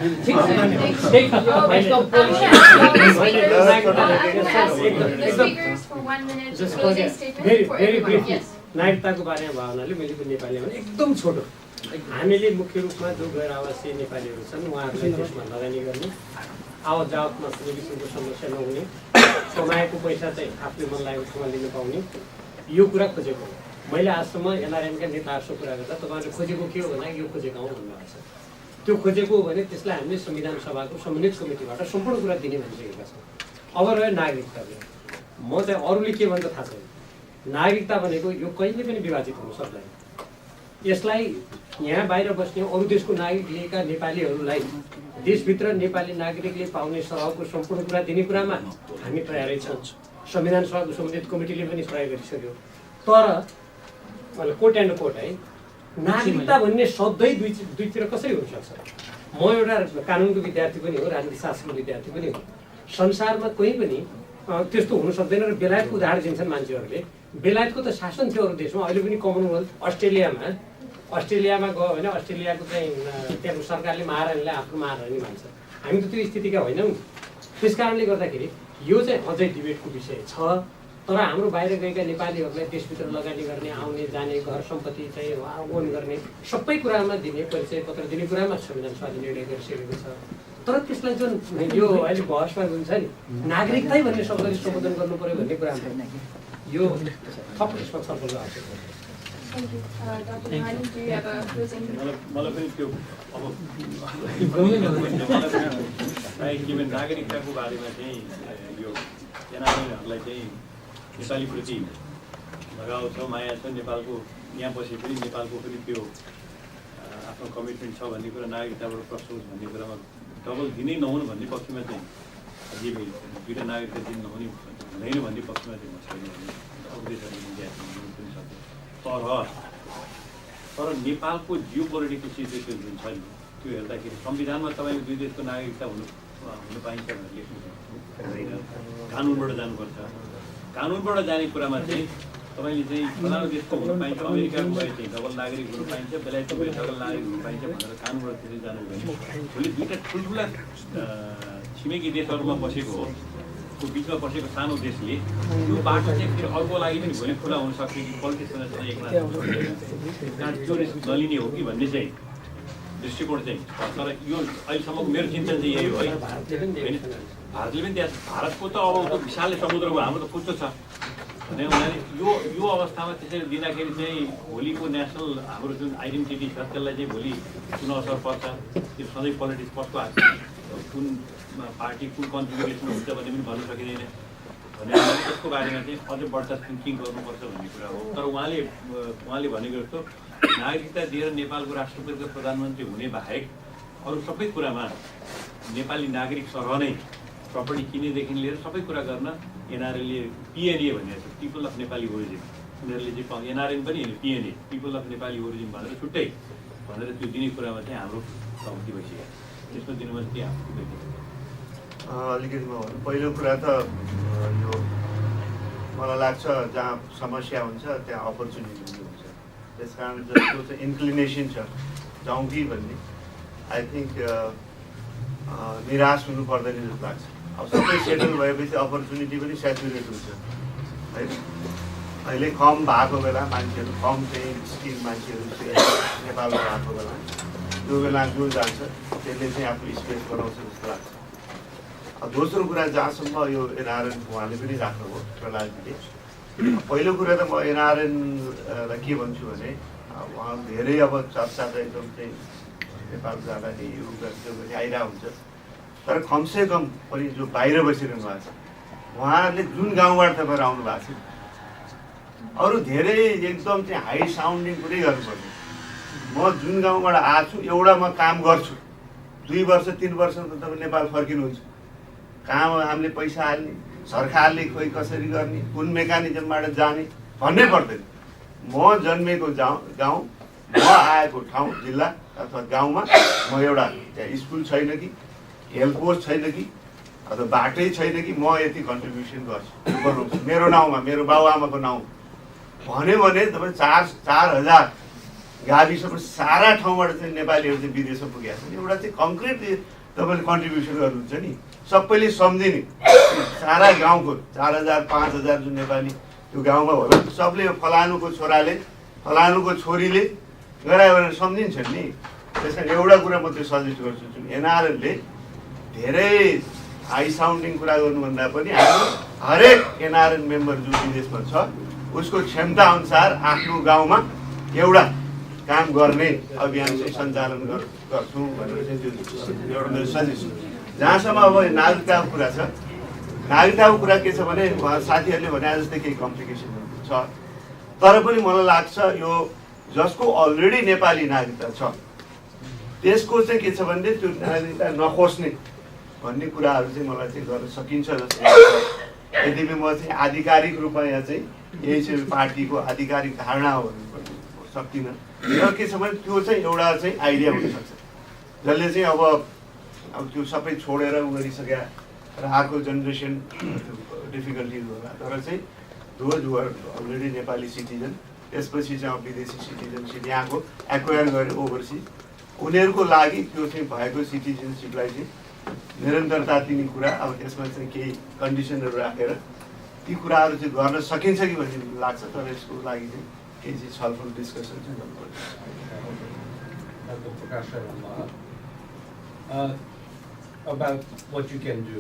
नागरिकताको बारेमा भावनाले मैले नेपाली भने एकदम छोटो। हामीले मुख्य रूपमा जो गैर आवासीय नेपालीहरू छन् उहाँहरूलाई देशमा लगानी गर्ने, आवत जावतमा कुनै किसिमको समस्या नहुने, कमाएको पैसा चाहिँ आफूले मन लागेको ठाउँमा लिन पाउने, यो कुरा खोजेको हो। मैले आजसम्म एनआरएनका नेताहरूसँग कुरा गर्दा तपाईँहरूले खोजेको के हो भने यो खोजेको हौँ भन्नुभएको छ। त्यो खोजेको हो भने त्यसलाई हामीले संविधान सभाको सम्बन्धित कमिटीबाट सम्पूर्ण कुरा दिने भनिसकेका छौँ। अब रह्यो नागरिकता। म चाहिँ अरूले के भन्छ थाहा छैन, नागरिकता भनेको यो कहिले पनि विभाजित हुन सक्दैन। यसलाई यहाँ बाहिर बस्ने अरू देशको नागरिक लिएका नेपालीहरूलाई देशभित्र नेपाली नागरिकले पाउने सभाको सम्पूर्ण कुरा दिने कुरामा हामी तयारै छौँ। संविधान सभाको सम्बन्धित कमिटीले पनि प्रयोग गरिसक्यो। तर कोट एन्ड कोट है, नागरिकता भन्ने शब्दै दुईतिर कसरी हुनसक्छ? म एउटा कानुनको विद्यार्थी पनि हो, राजनीतिक शास्त्रको विद्यार्थी पनि हो। संसारमा कोही पनि त्यस्तो हुन सक्दैन। र बेलायतको उदाहरण दिन्छन् मान्छेहरूले। बेलायतको त शासन थियो अरू देशमा, अहिले पनि कमनवेल्थ अस्ट्रेलियामा गयो भने अस्ट्रेलियाको चाहिँ त्यहाँको सरकारले महारानीलाई आफ्नो महारानी मान्छ। हामी त त्यो स्थितिका होइनौँ। त्यस कारणले गर्दाखेरि यो चाहिँ अझै डिबेटको विषय छ। तर हाम्रो बाहिर गएका नेपालीहरूलाई देशभित्र लगानी गर्ने, आउने जाने, घर सम्पत्ति चाहिँ ओन गर्ने, सबै कुरामा दिने, परिचय पत्र दिने कुरामा संविधान सभाले निर्णय गरिसकेको छ। तर त्यसलाई जुन यो अहिले बहसमा हुन्छ नि, नागरिकतै भन्ने शब्दले सम्बोधन गर्नु पर्यो भन्ने कुरा यो थप यसमा छलफल आवश्यक छ। मलाई पनि त्यो अब नागरिकताको बारेमा चाहिँ यो एनआरएनहरूलाई चाहिँ नेपालीप्रति लगाउ छ, माया छ, नेपालको यहाँ बसे पनि नेपालको पनि त्यो आफ्नो कमिटमेन्ट छ भन्ने कुरा, नागरिकताबाट प्रश्न होस् भन्ने कुरामा डबल दिनै नहुनु भन्ने पक्षमा चाहिँ अझै दुईवटा नागरिकता दिन नहुने हुँदैन भन्ने पक्षमा चाहिँ म छैन भने अरू देशहरूले पनि सक्छ। तर नेपालको जियो पोलिटिकल सिचुएसन जुन छ नि, त्यो हेर्दाखेरि संविधानमा तपाईँको दुई देशको नागरिकता हुनु पाइन्छ भनेर लेख्नु हुँदैन, कानुनबाट जानुपर्छ। कानुनबाट जाने कुरामा चाहिँ तपाईँले चाहिँ फलानु देशको हुनु पाइन्छ, अमेरिकाको भए चाहिँ डबल नागरिक हुनु पाइन्छ, बेलायतको भए डबल नागरिक हुनु पाइन्छ भनेर कानुनबाट त्यसरी जानु हुँदैन। भोलि दुईवटा ठुल्ठुला छिमेकी देशहरूमा बसेको हो, को बिचमा बसेको सानो देशले यो बाटो चाहिँ फेरि अर्को लागि पनि भोलि खुला हुनसक्छ कि पोलिटिक्ससँग एकनाथ नलिने हो कि भन्ने चाहिँ दृष्टिकोण चाहिँ तर यो अहिलेसम्मको मेरो चिन्तन चाहिँ यही हो है होइन भारतले पनि त्यहाँ भारतको त अब त्यो विशाल समुद्रको हाम्रो त पुच्चो छ भने हुनाले यो अवस्थामा त्यसरी दिँदाखेरि चाहिँ भोलिको नेसनल हाम्रो जुन आइडेन्टिटी छ त्यसलाई चाहिँ भोलि कुन असर पर्छ त्यो सधैँ पोलिटिक्स कसको हात कुन पार्टी कुन कन्फिगरेसनमा हुन्छ भन्ने पनि भन्न सकिँदैन भने त्यसको बारेमा चाहिँ अझ बढ्ता थिङ्किङ गर्नुपर्छ भन्ने कुरा हो तर उहाँले भनेको जस्तो नागरिकता दिएर नेपालको राष्ट्रपतिको प्रधानमन्त्री हुने बाहेक अरू सबै कुरामा नेपाली नागरिक सरह नै प्रपर्टी किनेदेखि लिएर सबै कुरा गर्न एनआरएलले पिएनए भनेको छ पिपल अफ नेपाली ओरिजिन उनीहरूले चाहिँ एनआरएन पनि पिएनए पिपल अफ नेपाली ओरिजिन भनेर छुट्टै भनेर त्यो दिने कुरामा चाहिँ हाम्रो सहमति भइसक्यो त्यसमा दिनुमा चाहिँ के हाम्रो अलिकति म भन्नु पहिलो कुरा त यो मलाई लाग्छ जहाँ समस्या हुन्छ त्यहाँ अपर्च्युनिटी पनि हुन्छ त्यस कारण जस्तो चाहिँ इन्क्लिनेसन छ जाउँ कि भन्ने आई थिङ्क निराश हुनु पर्दैन जस्तो लाग्छ अब सबै सेटल भएपछि अपर्च्युनिटी पनि सेचुरेट हुन्छ है अहिले कम भएको बेला मान्छेहरू कम चाहिँ स्किल मान्छेहरू नेपालमा भएको बेला त्यो बेला जो जान्छ त्यसले चाहिँ आफू स्पेस बनाउँछ जस्तो लाग्छ अब दोस्रो कुरा जहाँसम्म यो एनआरएन उहाँले पनि राख्नुभयो प्रहलादजीले पहिलो कुरा त म एनआरएनलाई के भन्छु भने उहाँ धेरै अब चर्चा त एकदम चाहिँ नेपाल जाँदाखेरि यो गर्दै आइरहेको हुन्छ तर कमसेकम पनि जो बाहिर बसिरहनु भएको छ उहाँहरूले जुन गाउँबाट तपाईँहरू आउनु भएको छ अरू धेरै एकदम चाहिँ हाई साउन्डिङ कुरै गर्नुपर्ने म जुन गाउँबाट आएको छु एउटा म काम गर्छु 2 वर्ष 3 वर्ष त तपाईँ नेपाल फर्किनुहुन्छ कहाँ हामीले पैसा हाल्ने सरकारले खोइ कसरी गर्ने कुन मेकानिजमबाट जाने भन्नै पर्दैन म जन्मेको गाउँ म आएको ठाउँ जिल्ला अथवा गाउँमा म एउटा त्यहाँ स्कुल छैन कि हेल्थ पोस्ट छैन कि अथवा बाटै छैन कि म यति कन्ट्रिब्युसन गर्छु बनाउँछु मेरो नाउँमा मेरो बाबुआमाको नाउँ भन्यो भने तपाईँ 4,000 गाविसमा सारा ठाउँबाट चाहिँ नेपालीहरू चाहिँ विदेशमा पुगेका छन् एउटा चाहिँ कङ्क्रिट तपाईँले कन्ट्रिब्युसन गर्नुहुन्छ नि सबैले सम्झिने सारा गाउँको 4,000 5,000 जुन नेपाली त्यो गाउँमा होला सबले फलानुको छोराले फलानुको छोरीले गरायो भनेर सम्झिन्छन् नि त्यस कारण एउटा कुरा म त्यो सजेस्ट गर्छु जुन एनआरएलले धेरै हाई साउन्डिङ कुरा गर्नुभन्दा पनि हाम्रो हरेक एनआरएन मेम्बर जो विदेशमा छ उसको क्षमता अनुसार आफ्नो गाउँमा एउटा काम गर्ने अभियान चाहिँ सञ्चालन गर्छु भनेर चाहिँ त्यो एउटा मेरो सजेसन जहाँसम्म अब नागरिकताको कुरा छ नागरिकताको कुरा के छ भने साथीहरूले भने जस्तै केही कम्प्लिकेसन छ तर पनि मलाई लाग्छ यो जसको अलरेडी नेपाली नागरिकता छ त्यसको चाहिँ के छ भने त्यो नागरिकता नखोज्ने भन्ने कुराहरू चाहिँ मलाई चाहिँ गर्न सकिन्छ जस्तो लाग्छ यद्यपि म चाहिँ आधिकारिक रूपमा यहाँ चाहिँ यही चाहिँ पार्टीको आधिकारिक धारणा हो भन्नु सक्दिनँ र के छ भने त्यो चाहिँ एउटा चाहिँ आइडिया हुनसक्छ जसले चाहिँ अब त्यो सबै छोडेर उ गरिसक्यो र अर्को जेनेरेसन डिफिकल्टिज होला तर चाहिँ those who are already Nepali citizen त्यसपछि चाहिँ अब विदेशी सिटिजनसिप यहाँको एक्वायर गरेर ओभरसिज उनीहरूको लागि त्यो चाहिँ भएको सिटिजनसिपलाई चाहिँ निरन्तरता दिने कुरा अब त्यसमा चाहिँ केही कन्डिसनहरू राखेर ती कुराहरू चाहिँ गर्न सकिन्छ कि भन्ने लाग्छ तर यसको लागि चाहिँ केही चाहिँ छलफल डिस्कसन चाहिँ गर्नुपर्छ about what you can do.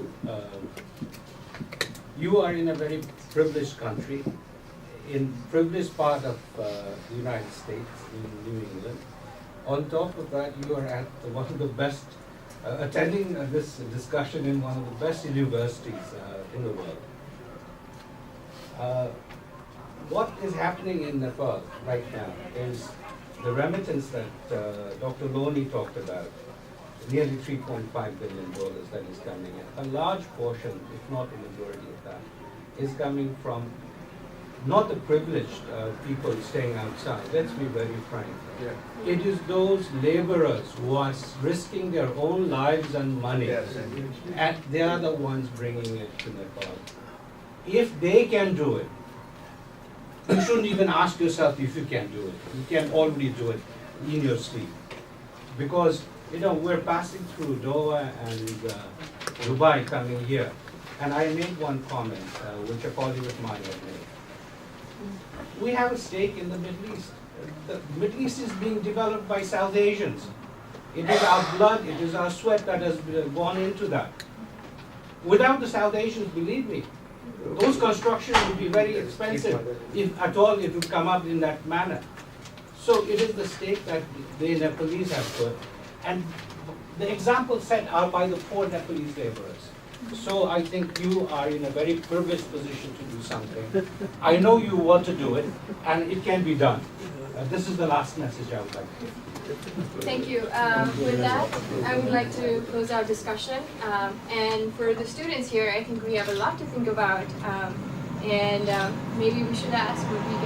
You are in a very privileged country, in privileged part of the United States, in New England. On top of that, you are at one of the best, attending this discussion in one of the best universities in the world. What is happening in Nepal right now is the remittance that Dr. Loni talked about, nearly $3.5 billion that is coming in. A large portion, if not the majority of that, is coming from not the privileged people staying outside. Let's be very frank. Yeah. It is those laborers who are risking their own lives and money, Yes. and they are the ones bringing it to Nepal. If they can do it, you shouldn't even ask yourself if you can do it. You can already do it in your sleep. Because we're passing through Doha and Dubai coming here. And I made one comment, which a colleague of mine had made. We have a stake in the Middle East. The Middle East is being developed by South Asians. It is our blood, it is our sweat that has gone into that. Without the South Asians, believe me, those constructions would be very expensive, if at all it would come up in that manner. So it is the stake that the Nepalese have put, and the examples set are by the poor Nepalese laborers. So I think you are in a very privileged position to do something. I know you want to do it, and it can be done. This is the last message I would like to give. Thank you. With that, I would like to close our discussion. And for the students here, I think we have a lot to think about. And maybe we should ask, would we